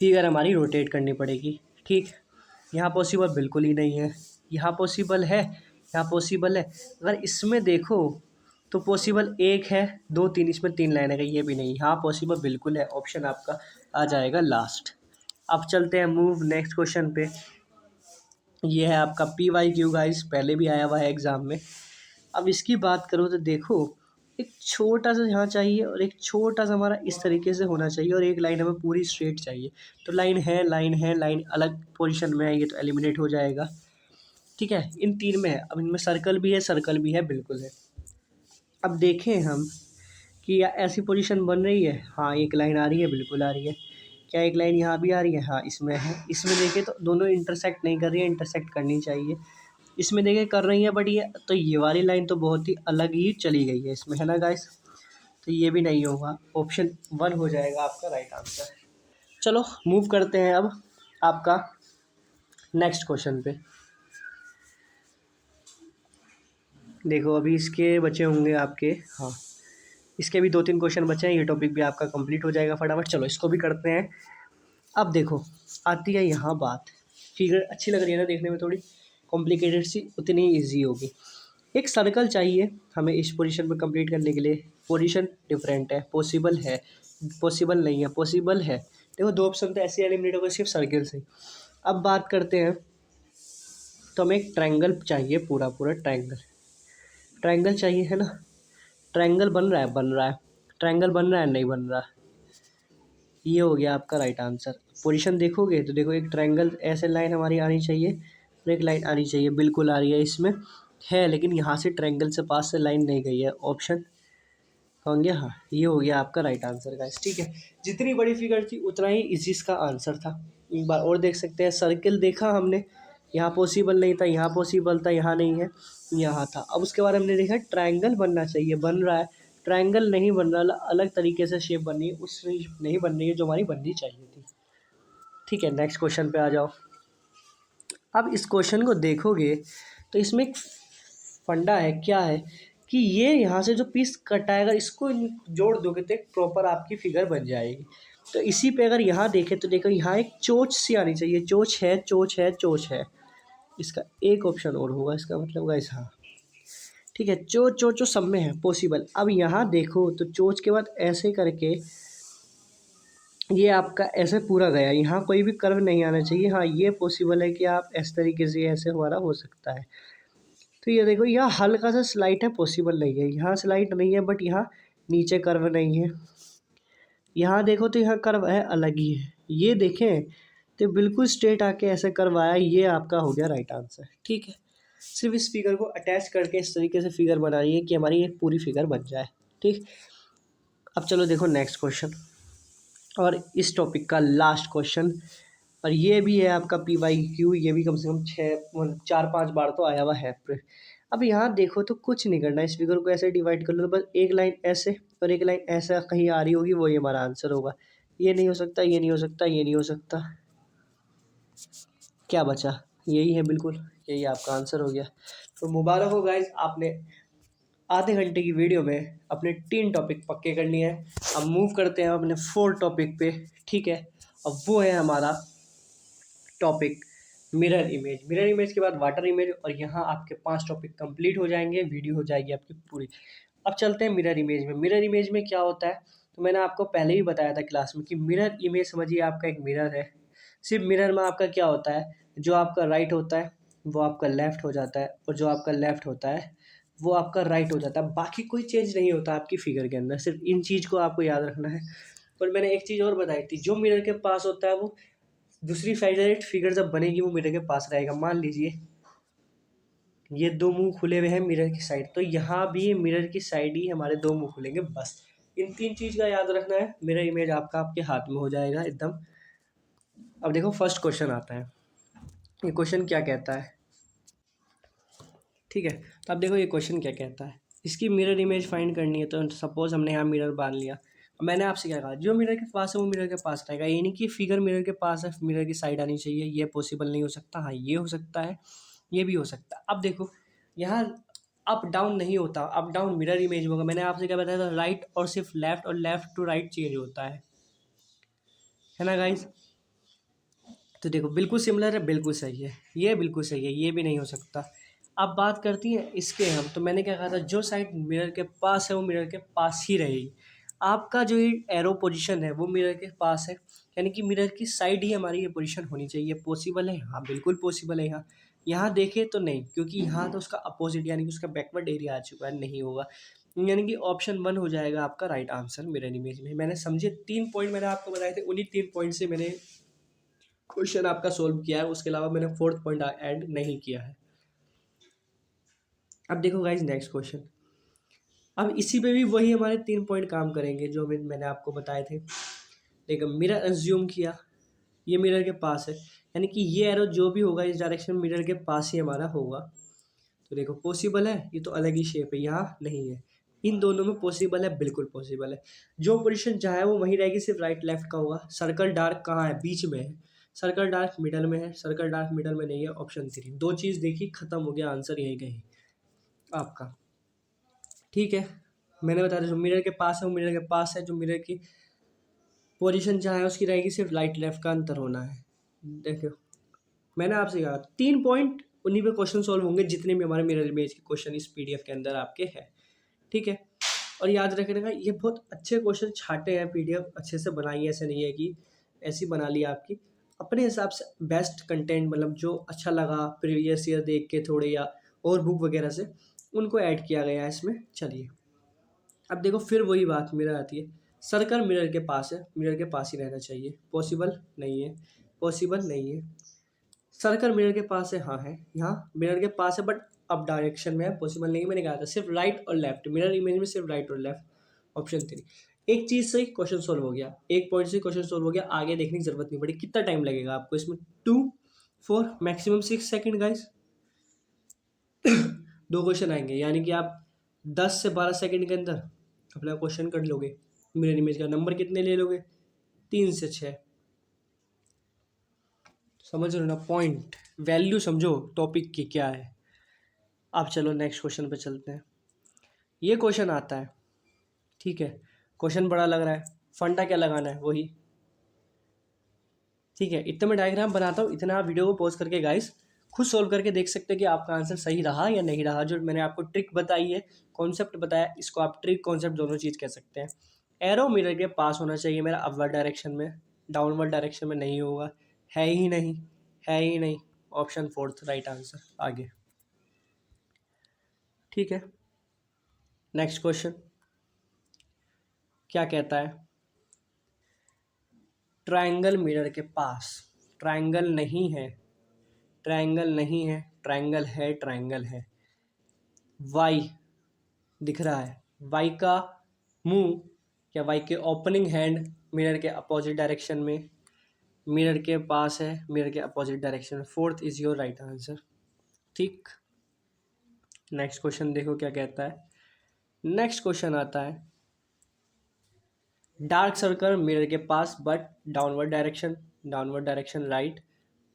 फिगर हमारी रोटेट करनी पड़ेगी। ठीक, यहाँ पॉसिबल बिल्कुल ही नहीं है, यहाँ पॉसिबल है, यहाँ पॉसिबल है। अगर इसमें देखो तो पॉसिबल एक है, दो तीन, इसमें तीन लाइन है, ये भी नहीं, यहाँ पॉसिबल बिल्कुल है, ऑप्शन आपका आ जाएगा लास्ट। अब चलते हैं मूव नेक्स्ट क्वेश्चन पे। ये है आपका PYQ गाइस, पहले भी आया हुआ है एग्ज़ाम में। अब इसकी बात करो तो देखो एक छोटा सा यहाँ चाहिए और एक छोटा सा हमारा इस तरीके से होना चाहिए और एक लाइन हमें पूरी स्ट्रेट चाहिए। तो लाइन है, लाइन है, लाइन अलग पोजीशन में है, ये तो एलिमिनेट हो जाएगा। ठीक है, इन तीन में है। अब इनमें सर्कल भी है, सर्कल भी है, बिल्कुल है। अब देखें हम कि या ऐसी पोजीशन बन रही है, हाँ एक लाइन आ रही है, बिल्कुल आ रही है। क्या एक लाइन यहाँ भी आ रही है, हाँ इसमें है। इसमें देखें तो दोनों इंटरसेक्ट नहीं कर रही है, इंटरसेक्ट करनी चाहिए। इसमें देखें कर रही है बट ये वाली लाइन तो बहुत ही अलग ही चली गई है इसमें, है ना गाइस। तो ये भी नहीं होगा, ऑप्शन वन हो जाएगा आपका राइट आंसर। चलो मूव करते हैं अब आपका नेक्स्ट क्वेश्चन पे। देखो अभी इसके बचे होंगे आपके, हाँ इसके भी दो तीन क्वेश्चन बचे हैं, ये टॉपिक भी आपका कंप्लीट हो जाएगा फटाफट। चलो इसको भी करते हैं। अब देखो आती है यहाँ बात, फिगर अच्छी लग रही है ना देखने में, थोड़ी कॉम्प्लिकेटेड सी, उतनी ईजी होगी। एक सर्कल चाहिए हमें इस पोजीशन में कंप्लीट करने के लिए। पोजीशन डिफरेंट है, पॉसिबल नहीं है, पॉसिबल है। देखो दो ऑप्शन तो ऐसे एलिमिनेट हो गए सिर्फ सर्कल से। अब बात करते हैं, तो हमें एक ट्रायंगल चाहिए, पूरा पूरा ट्रायंगल, ट्रायंगल चाहिए, है ना। ट्रायंगल बन रहा है, बन रहा है, ट्रायंगल बन रहा है, नहीं बन रहा। ये हो गया आपका राइट आंसर। पोजीशन देखोगे तो देखो एक ट्रायंगल ऐसे लाइन हमारी आनी चाहिए और एक लाइन आनी चाहिए, बिल्कुल आ रही है इसमें है, लेकिन यहाँ से ट्रायंगल से पास से लाइन नहीं गई है। ऑप्शन कौन गया, हाँ ये हो गया आपका राइट आंसर गाइस। ठीक है, जितनी बड़ी फिगर थी उतना ही इजी इसका आंसर था। एक बार और देख सकते हैं, सर्किल देखा हमने, यहाँ पॉसिबल नहीं था, यहाँ पॉसिबल था, यहाँ नहीं है, यहाँ था। अब उसके बाद हमने देखा ट्रायंगल बनना चाहिए, बन रहा है। ट्रायंगल नहीं बन रहा, अलग तरीके से शेप बन रही है, उस नहीं बन रही है जो हमारी बननी चाहिए थी। ठीक है, नेक्स्ट क्वेश्चन पे आ जाओ। अब इस क्वेश्चन को देखोगे तो इसमें एक फंडा है, क्या है कि ये यहाँ से जो पीस कटाएगा इसको जोड़ दोगे तो एक प्रॉपर आपकी फिगर बन जाएगी। तो इसी पे अगर यहाँ देखें तो देखो यहाँ एक चोंच सी आनी चाहिए, चोंच है, चोंच है, चोंच है। इसका एक ऑप्शन और होगा, इसका मतलब गाइस हाँ ठीक है। चोच चोच सब में है पॉसिबल। अब यहाँ देखो तो चोच के बाद ऐसे करके ये आपका ऐसे पूरा गया, यहाँ कोई भी कर्व नहीं आना चाहिए। हाँ ये पॉसिबल है कि आप इस तरीके से ऐसे हमारा हो सकता है। तो ये देखो यहाँ हल्का सा स्लाइट है, पॉसिबल नहीं है। यहाँ स्लाइट नहीं है बट यहाँ नीचे कर्व नहीं है। यहाँ देखो तो यहाँ कर्व है, अलग ही है। ये देखें तो बिल्कुल स्ट्रेट आके ऐसे कर्व आया, ये आपका हो गया राइट आंसर। ठीक है, सिर्फ इस फिगर को अटैच करके इस तरीके से फिगर बनाइए कि हमारी एक पूरी फिगर बन जाए। ठीक, अब चलो देखो नेक्स्ट क्वेश्चन और इस टॉपिक का लास्ट क्वेश्चन। और ये भी है आपका PYQ, ये भी कम से कम 4-5 बार तो आया हुआ है। अब यहाँ देखो तो कुछ नहीं करना, इस फिगर को ऐसे डिवाइड कर लो, तो बस एक लाइन ऐसे और एक लाइन ऐसा कहीं आ रही होगी, वही हमारा आंसर होगा। ये नहीं हो सकता, ये नहीं हो सकता, ये नहीं हो सकता, क्या बचा? यही है, बिल्कुल यही आपका आंसर हो गया। तो मुबारक हो गाइज, आपने आधे घंटे की वीडियो में अपने 3 टॉपिक पक्के कर लिए हैं। अब मूव करते हैं अपने 4 टॉपिक पे। ठीक है, अब वो है हमारा topic mirror image. Mirror image के बाद वाटर इमेज, और यहाँ आपके 5 टॉपिक कंप्लीट हो जाएंगे, वीडियो हो जाएगी आपकी पूरी। अब चलते हैं मिरर इमेज में। मिरर इमेज में क्या होता है, तो मैंने आपको पहले ही बताया था क्लास में कि मिरर इमेज समझिए आपका एक मिरर है। सिर्फ मिरर में आपका क्या होता है, जो आपका राइट होता है वो आपका लेफ्ट हो जाता है, और जो आपका लेफ्ट होता है वो आपका राइट हो जाता है। बाकी कोई चेंज नहीं होता आपकी फिगर के अंदर, सिर्फ इन चीज़ को आपको याद रखना है। और मैंने एक चीज़ और बताई थी, जो मिरर के पास होता है वो दूसरी साइड फिगर जब बनेगी वो मिरर के पास रहेगा। मान लीजिए ये 2 मुंह खुले हुए हैं मिरर की साइड, तो यहाँ भी मिरर की साइड ही हमारे 2 मुंह खुलेंगे। बस इन 3 चीज़ का याद रखना है, मिरर इमेज आपका आपके हाथ में हो जाएगा एकदम। अब देखो फर्स्ट क्वेश्चन आता है, ये क्वेश्चन क्या कहता है। ठीक है, तो अब देखो ये क्वेश्चन क्या कहता है, इसकी मिरर इमेज फाइंड करनी है। तो सपोज हमने यहाँ मिरर बांध लिया, मैंने आपसे क्या कहा, जो मिरर के पास है वो मिरर के पास रहेगा। ये नहीं कि फिगर मिरर के पास है मिरर की साइड आनी चाहिए, ये पॉसिबल नहीं हो सकता। हाँ ये हो सकता है, ये भी हो सकता है। अब देखो यहाँ अप डाउन नहीं होता, अप डाउन मिरर इमेज होगा। मैंने आपसे क्या बताया था, राइट और सिर्फ लेफ्ट और लेफ्ट टू राइट चेंज होता है ना गाइज। तो देखो बिल्कुल सिमिलर है, बिल्कुल सही है, ये बिल्कुल सही है, ये भी नहीं हो सकता। अब बात करती हैं इसके हम, तो मैंने क्या कहा था, जो साइड मिरर के पास है वो मिरर के पास ही रहेगी। आपका जो ये एरो पोजीशन है वो मिरर के पास है, यानी कि मिरर की साइड ही हमारी ये पोजीशन होनी चाहिए। पॉसिबल है, हाँ बिल्कुल पॉसिबल है। यहाँ यहाँ देखे तो नहीं, क्योंकि यहाँ तो उसका अपोजिट यानी कि उसका बैकवर्ड एरिया आ चुका है, नहीं होगा। यानी कि ऑप्शन 1 हो जाएगा आपका राइट आंसर मिरर इमेज में। मैंने समझे 3 पॉइंट मैंने आपको बताए थे, उन्हीं 3 पॉइंट से मैंने क्वेश्चन आपका सोल्व किया है, उसके अलावा मैंने 4th पॉइंट ऐड नहीं किया है। अब देखो गाइज नेक्स्ट क्वेश्चन, अब इसी पे भी वही हमारे 3 पॉइंट काम करेंगे जो मैंने आपको बताए थे। देखो मिरर एज्यूम किया, ये मिरर के पास है, यानी कि ये एरो जो भी होगा इस डायरेक्शन में मिरर के पास ही हमारा होगा। तो देखो पॉसिबल है, ये तो अलग ही शेप है, यहाँ नहीं है। इन दोनों में पॉसिबल है, बिल्कुल पॉसिबल है। जो पोजीशन जहाँ है वो वहीं रहेगी, सिर्फ राइट लेफ्ट का होगा। सर्कल डार्क कहाँ है, बीच में है। सर्कल डार्क मिडल में है, सर्कल डार्क मिडल में नहीं है। ऑप्शन 3, 2 चीज़ देखी, खत्म हो गया आंसर यहीं कहीं आपका। ठीक है, मैंने बताया था जो मिरर के पास है वो मिरर के पास है, जो मिरर की पोजीशन जहाँ है उसकी रहेगी, सिर्फ राइट लेफ्ट का अंतर होना है। देखो मैंने आपसे कहा 3 पॉइंट, उन्हीं पे क्वेश्चन सॉल्व होंगे जितने भी हमारे मिरर इमेज के क्वेश्चन इस PDF के अंदर आपके हैं। ठीक है, और याद रखने का ये बहुत अच्छे क्वेश्चन छाटे हैं, PDF अच्छे से बनाई है, ऐसे नहीं है कि ऐसी बना ली आपकी। अपने हिसाब से बेस्ट कंटेंट, मतलब जो अच्छा लगा प्रीवियस ईयर देख के थोड़े या और बुक वगैरह से, उनको ऐड किया गया है इसमें। चलिए अब देखो फिर वही बात मिरर आती है। सर्कल मिरर के पास है, मिरर के पास ही रहना चाहिए। पॉसिबल नहीं है, पॉसिबल नहीं है। सर्कल मिरर के पास है, हाँ है, यहाँ मिरर के पास है बट अब डायरेक्शन में है, पॉसिबल नहीं है। मैंने कहा था सिर्फ राइट और लेफ्ट, मिरर इमेज में सिर्फ राइट और लेफ्ट। ऑप्शन 3, एक चीज़ से क्वेश्चन सोल्व हो गया, एक पॉइंट से क्वेश्चन सोल्व हो गया, आगे देखने की जरूरत नहीं पड़ी। कितना टाइम लगेगा आपको इसमें, 2 4 मैक्सिमम 6 सेकेंड गाइस। 2 क्वेश्चन आएंगे, यानी कि आप 10 से 12 सेकेंड के अंदर अपना क्वेश्चन कर लोगे। मिरर इमेज का नंबर कितने ले लोगे, 3 से 6। समझ रहे हो ना, पॉइंट वैल्यू समझो टॉपिक की क्या है। अब चलो नेक्स्ट क्वेश्चन पे चलते हैं। ये क्वेश्चन आता है, ठीक है, क्वेश्चन बड़ा लग रहा है, फंडा क्या लगाना है वही। ठीक है, इतना मैं डायग्राम बनाता हूँ, इतना आप वीडियो को पॉज करके गाइस खुद सोल्व करके देख सकते हैं कि आपका आंसर सही रहा या नहीं रहा। जो मैंने आपको ट्रिक बताई है, कॉन्सेप्ट बताया, इसको आप ट्रिक कॉन्सेप्ट दोनों चीज़ कह सकते हैं। एरो मिरर के पास होना चाहिए मेरा अपवर्ड डायरेक्शन में, डाउनवर्ड डायरेक्शन में नहीं होगा, है ही नहीं, है ही नहीं। Option fourth right answer. आगे ठीक है, नेक्स्ट क्वेश्चन क्या कहता है, ट्रायंगल मिरर के पास, ट्रायंगल नहीं है, ट्रायंगल नहीं है, ट्रायंगल है, ट्रायंगल है, वाई दिख रहा है, वाई का मुंह या वाई के ओपनिंग हैंड मिरर के अपोजिट डायरेक्शन में, मिरर के पास है, मिरर के अपोजिट डायरेक्शन में। Fourth is your right answer. ठीक, नेक्स्ट क्वेश्चन देखो क्या कहता है। नेक्स्ट क्वेश्चन आता है, डार्क सर्कल मिरर के पास but downward direction, downward direction right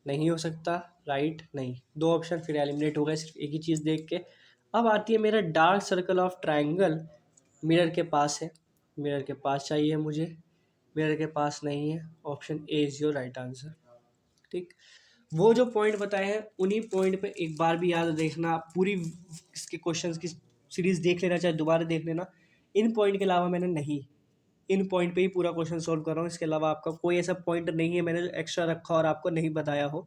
नहीं हो सकता, राइट नहीं। दो ऑप्शन फिर एलिमिनेट हो गए सिर्फ एक ही चीज़ देख के। अब आती है मेरा dark circle of triangle mirror के पास है, मिरर के पास चाहिए मुझे, मिरर के पास नहीं है। Option A is your right answer. ठीक, वो जो पॉइंट बताए हैं उन्हीं पॉइंट पे एक बार भी याद देखना, पूरी इसके क्वेश्चंस की सीरीज देख लेना, चाहे दोबारा देख लेना। इन पॉइंट के अलावा मैंने नहीं, इन पॉइंट पे ही पूरा क्वेश्चन सॉल्व कर रहा हूँ, इसके अलावा आपका कोई ऐसा पॉइंट नहीं है मैंने जो एक्स्ट्रा रखा और आपको नहीं बताया हो।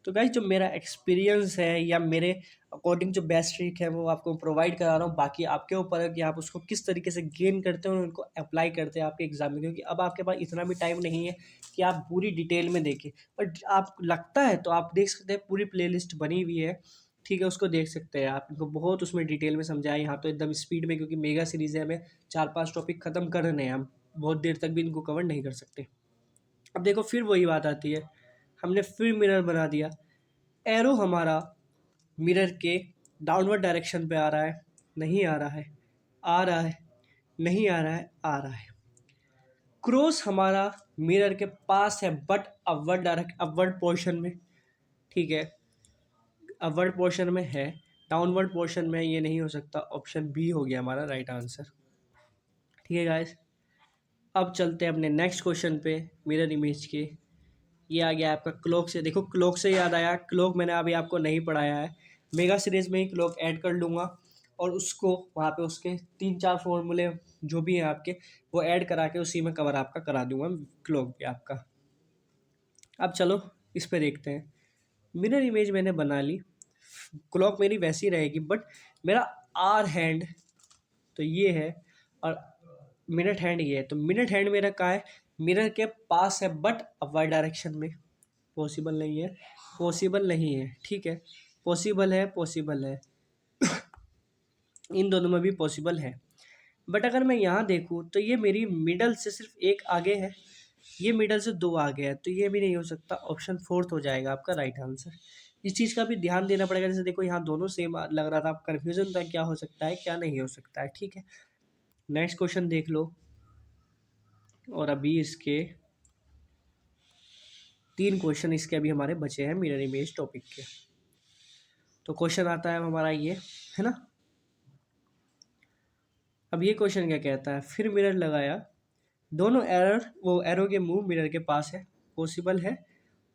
तो गाइज जो मेरा एक्सपीरियंस है या मेरे अकॉर्डिंग जो बेस्ट ट्रिक है वो आपको प्रोवाइड करा रहा हूँ। बाकी आपके ऊपर है कि आप उसको किस तरीके से गेन करते हैं और उनको अप्लाई करते हैं आपके एग्जाम में, क्योंकि अब आपके पास इतना भी टाइम नहीं है कि आप पूरी डिटेल में देखें। बट आप लगता है तो आप देख सकते हैं, पूरी प्लेलिस्ट बनी हुई है, ठीक है, उसको देख सकते हैं आप। इनको बहुत उसमें डिटेल में समझाया, यहाँ तो एकदम स्पीड में, क्योंकि मेगा सीरीज़ है, हमें 4-5 टॉपिक ख़त्म करने हैं, हम बहुत देर तक भी इनको कवर नहीं कर सकते। अब देखो फिर वही बात आती है, हमने फिर मिरर बना दिया, एरो हमारा मिरर के डाउनवर्ड डायरेक्शन पे आ रहा है, नहीं आ रहा है, आ रहा है, नहीं आ रहा है, आ रहा है। क्रॉस हमारा मिरर के पास है बट अपवर्ड पोर्शन में, ठीक है, अपवर्ड पोर्शन में है, डाउनवर्ड पोर्शन में ये नहीं हो सकता। ऑप्शन बी हो गया हमारा राइट आंसर। ठीक है गाइस, अब चलते हैं अपने नेक्स्ट क्वेश्चन पे, मिरर इमेज के। ये आ गया आपका क्लॉक से। देखो क्लॉक से याद आया, क्लॉक मैंने अभी आपको नहीं पढ़ाया है, मेगा सीरीज में ही क्लॉक ऐड कर लूँगा और उसको वहाँ पे उसके 3-4 फॉर्मूले जो भी हैं आपके वो ऐड करा के उसी में कवर आपका करा दूंगा क्लॉक पे आपका। अब चलो इस पे देखते हैं। मिरर इमेज मैंने बना ली, क्लॉक मेरी वैसी रहेगी बट मेरा आर हैंड तो ये है और मिनट हैंड ये है। तो मिनट हैंड मेरा कहाँ है, मिरर के पास है बट अपवर्ड डायरेक्शन में। पॉसिबल नहीं है, पॉसिबल नहीं है, ठीक है, पॉसिबल है, पॉसिबल है, इन दोनों में भी पॉसिबल है। बट अगर मैं यहाँ देखूँ तो ये मेरी मिडल से सिर्फ एक आगे है, ये मिडल से 2 आगे है, तो ये भी नहीं हो सकता। ऑप्शन फोर्थ हो जाएगा आपका राइट आंसर। इस चीज़ का भी ध्यान देना पड़ेगा, जैसे देखो यहाँ दोनों सेम लग रहा था, आप कन्फ्यूजन था क्या हो सकता है क्या नहीं हो सकता है। ठीक है, नेक्स्ट क्वेश्चन देख लो, और अभी इसके 3 क्वेश्चन इसके अभी हमारे बचे हैं मिरर इमेज टॉपिक के। तो क्वेश्चन आता है हमारा ये, है ना। अब ये क्वेश्चन क्या कहता है, फिर मिरर लगाया, दोनों एरो के मुंह मिरर के पास है, पॉसिबल है।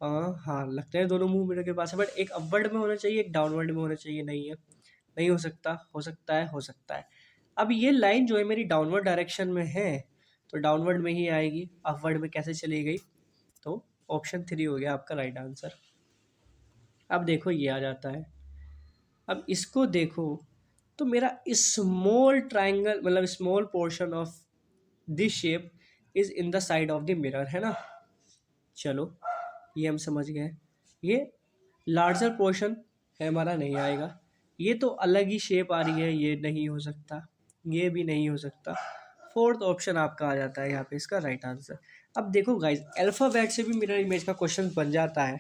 हाँ लगता है दोनों मुंह मिरर के पास है, बट एक अपवर्ड में होना चाहिए, एक डाउनवर्ड में होना चाहिए, नहीं है, नहीं हो सकता, हो सकता है, हो सकता है। अब ये लाइन जो है मेरी डाउनवर्ड डायरेक्शन में है तो डाउनवर्ड में ही आएगी, अपवर्ड में कैसे चली गई। तो ऑप्शन 3 हो गया आपका राइट आंसर। अब देखो ये आ जाता है, अब इसको देखो तो मेरा स्मॉल ट्राइंगल मतलब small portion of this shape is in the side of the mirror, है ना। चलो ये हम समझ गए, ये लार्जर पोर्शन है हमारा, नहीं आएगा। ये तो अलग ही शेप आ रही है, ये नहीं हो सकता, ये भी नहीं हो सकता। फोर्थ ऑप्शन आपका आ जाता है यहाँ पे इसका राइट आंसर। अब देखो गाइज, अल्फ़ाबेट से भी मिरर इमेज का क्वेश्चन बन जाता है।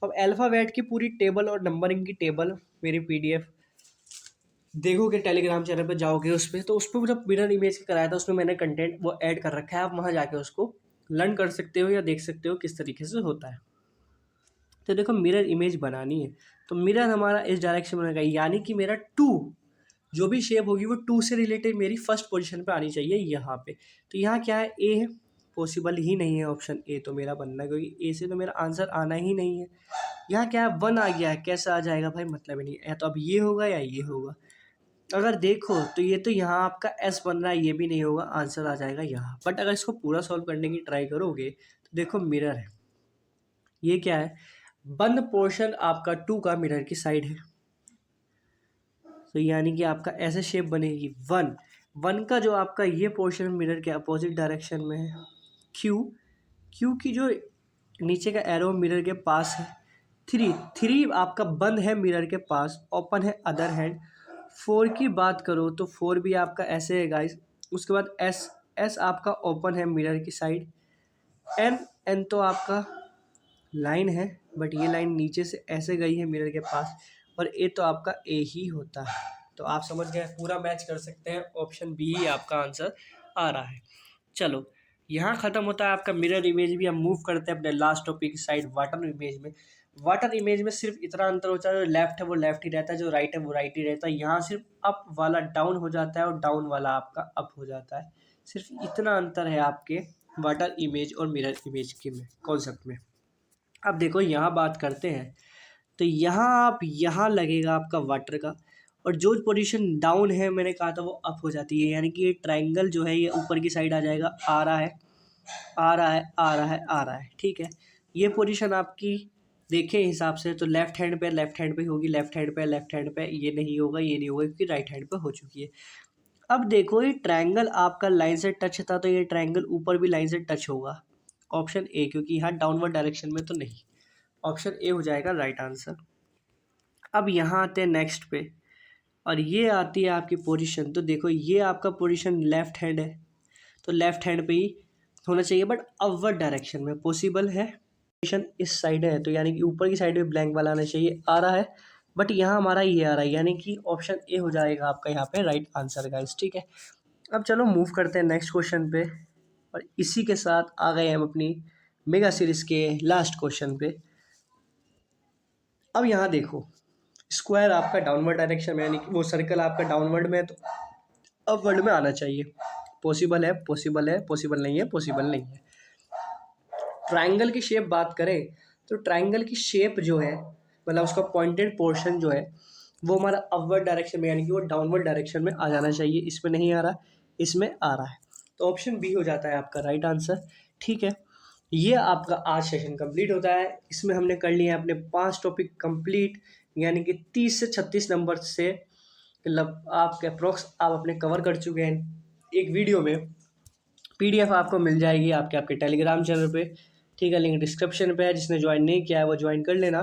तो अब अल्फ़ाबेट की पूरी टेबल और नंबरिंग की टेबल मेरी PDF देखोगे, टेलीग्राम चैनल पर जाओगे उस पर, तो उस पर जब मिरर इमेज कराया था उसमें मैंने कंटेंट वो ऐड कर रखा है, आप वहाँ जाके उसको लर्न कर सकते हो या देख सकते हो किस तरीके से होता है। तो देखो मिरर इमेज बनानी है तो मिरर हमारा इस डायरेक्शन में रहेगा, यानी कि मेरा 2 जो भी शेप होगी वो 2 से रिलेटेड मेरी फर्स्ट पोजीशन पे आनी चाहिए यहाँ पे। तो यहाँ क्या है, ए है, पॉसिबल ही नहीं है ऑप्शन ए तो मेरा बनना, क्योंकि ए से तो मेरा आंसर आना ही नहीं है। यहाँ क्या है, 1 आ गया है, कैसा आ जाएगा भाई, मतलब ही नहीं, या तो अब ये होगा या ये होगा। अगर देखो तो ये तो यहाँ आपका एस बन रहा है, ये भी नहीं होगा, आंसर आ जाएगा यहाँ। बट अगर इसको पूरा सॉल्व करने की ट्राई करोगे तो देखो मिरर है, ये क्या है, बंद पोर्शन आपका 2 का मिरर की साइड है, तो यानी कि आपका ऐसे शेप बनेगी 1 का जो आपका ये पोर्शन मिरर के अपोजिट डायरेक्शन में है। क्यू की जो नीचे का एरो मिरर के पास है। 3 आपका बंद है मिरर के पास, ओपन है अदर हैंड। 4 की बात करो तो 4 भी आपका ऐसे है गाइस। उसके बाद एस आपका ओपन है मिरर की साइड। एन तो आपका लाइन है, बट ये लाइन नीचे से ऐसे गई है मिरर के पास, और ए तो आपका ए ही होता है। तो आप समझ गए, पूरा मैच कर सकते हैं, ऑप्शन बी ही आपका आंसर आ रहा है। चलो यहाँ ख़त्म होता है आपका मिरर इमेज भी। हम मूव करते हैं अपने लास्ट टॉपिक की साइड, वाटर इमेज में। वाटर इमेज में सिर्फ इतना अंतर होता है, जो लेफ्ट है वो लेफ्ट ही रहता है, जो राइट है वो राइट ही रहता है। यहाँ सिर्फ अप वाला डाउन हो जाता है और डाउन वाला आपका अप हो जाता है। सिर्फ इतना अंतर है आपके वाटर इमेज और मिरर इमेज के में कॉन्सेप्ट में। अब देखो यहाँ बात करते हैं, तो यहाँ आप यहाँ लगेगा आपका वाटर का, और जो पोजीशन डाउन है मैंने कहा था वो अप हो जाती है, यानी कि ये ट्रायंगल जो है ये ऊपर की साइड आ जाएगा, आ रहा है आ रहा है आ रहा है आ रहा है, ठीक है। ये पोजीशन आपकी देखे हिसाब से तो लेफ्ट हैंड पे होगी, लेफ्ट हैंड पे ये नहीं होगा, ये नहीं होगा, क्योंकि राइट हैंड पे हो चुकी है। अब देखो ये ट्रायंगल आपका लाइन से टच था, तो ये ट्रायंगल ऊपर भी लाइन से टच होगा, ऑप्शन ए, क्योंकि यहाँ डाउनवर्ड डायरेक्शन में तो नहीं, ऑप्शन ए हो जाएगा राइट आंसर। अब यहाँ आते हैं नेक्स्ट पे, और ये आती है आपकी पोजीशन। तो देखो ये आपका पोजीशन लेफ्ट हैंड है, तो लेफ्ट हैंड पे ही होना चाहिए, बट अपवर्ड डायरेक्शन में पॉसिबल है। पोजीशन इस साइड है, तो यानी कि ऊपर की साइड में ब्लैंक वाला आना चाहिए, आ रहा है, बट यहाँ हमारा ये आ रहा है, यानी कि ऑप्शन ए हो जाएगा आपका यहाँ पे राइट आंसर गाइस, ठीक है। अब चलो मूव करते हैं नेक्स्ट क्वेश्चन पे, और इसी के साथ आ गए हम अपनी मेगा सीरीज के लास्ट क्वेश्चन पे। अब यहाँ देखो स्क्वायर आपका डाउनवर्ड डायरेक्शन में, यानी कि वो सर्कल आपका डाउनवर्ड में है, तो अपवर्ड में आना चाहिए। पॉसिबल है, पॉसिबल है, पॉसिबल नहीं है, पॉसिबल नहीं है। ट्रायंगल की शेप बात करें तो ट्रायंगल की शेप जो है, मतलब उसका पॉइंटेड पोर्शन जो है, वो हमारा अपवर्ड डायरेक्शन में, यानी कि वो डाउनवर्ड डायरेक्शन में आ जाना चाहिए। इसमें नहीं आ रहा, इसमें आ रहा है, तो ऑप्शन बी हो जाता है आपका राइट आंसर, ठीक है। ये आपका आज सेशन कंप्लीट होता है। इसमें हमने कर लिया है अपने 5 टॉपिक कंप्लीट, यानी कि 30 से 36 नंबर से, मतलब आपके अप्रोक्स आप अपने कवर कर चुके हैं। एक वीडियो में पीडीएफ आपको मिल जाएगी आपके टेलीग्राम चैनल पे, ठीक है, लिंक डिस्क्रिप्शन पे है। जिसने ज्वाइन नहीं किया है वो ज्वाइन कर लेना।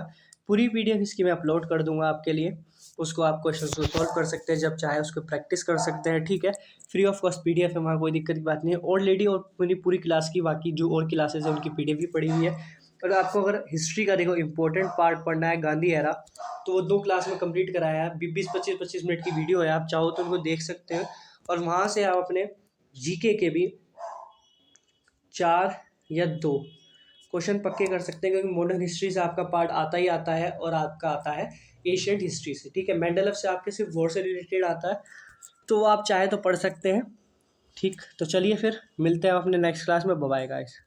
पूरी पीडीएफ इसकी मैं अपलोड कर दूंगा आपके लिए, उसको आप क्वेश्चन को सॉल्व कर सकते हैं, जब चाहे उसको प्रैक्टिस कर सकते हैं, ठीक है। फ्री ऑफ कॉस्ट पीडीएफ है, वहाँ कोई दिक्कत की बात नहीं है। ऑलरेडी और मेरी पूरी क्लास की बाकी जो और क्लासेज है उनकी पीडीएफ भी पड़ी हुई है। और आपको अगर हिस्ट्री का देखो इंपॉर्टेंट पार्ट पढ़ना है गांधी एरा, तो वो 2 क्लास में कंप्लीट कराया है। 20-25 मिनट की वीडियो है, आप चाहो तो उनको देख सकते हैं, और वहाँ से आप अपने जीके के भी 4 या 2 क्वेश्चन पक्के कर सकते हैं, क्योंकि मॉडर्न हिस्ट्री से आपका पार्ट आता ही आता है, और आपका आता है एशियंट हिस्ट्री से, ठीक है। मेंडेलेव से आपके सिर्फ वॉर से रिलेटेड आता है, तो आप चाहे तो पढ़ सकते हैं, ठीक। तो चलिए फिर मिलते हैं अपने नेक्स्ट क्लास में, बाय बाय गाइस।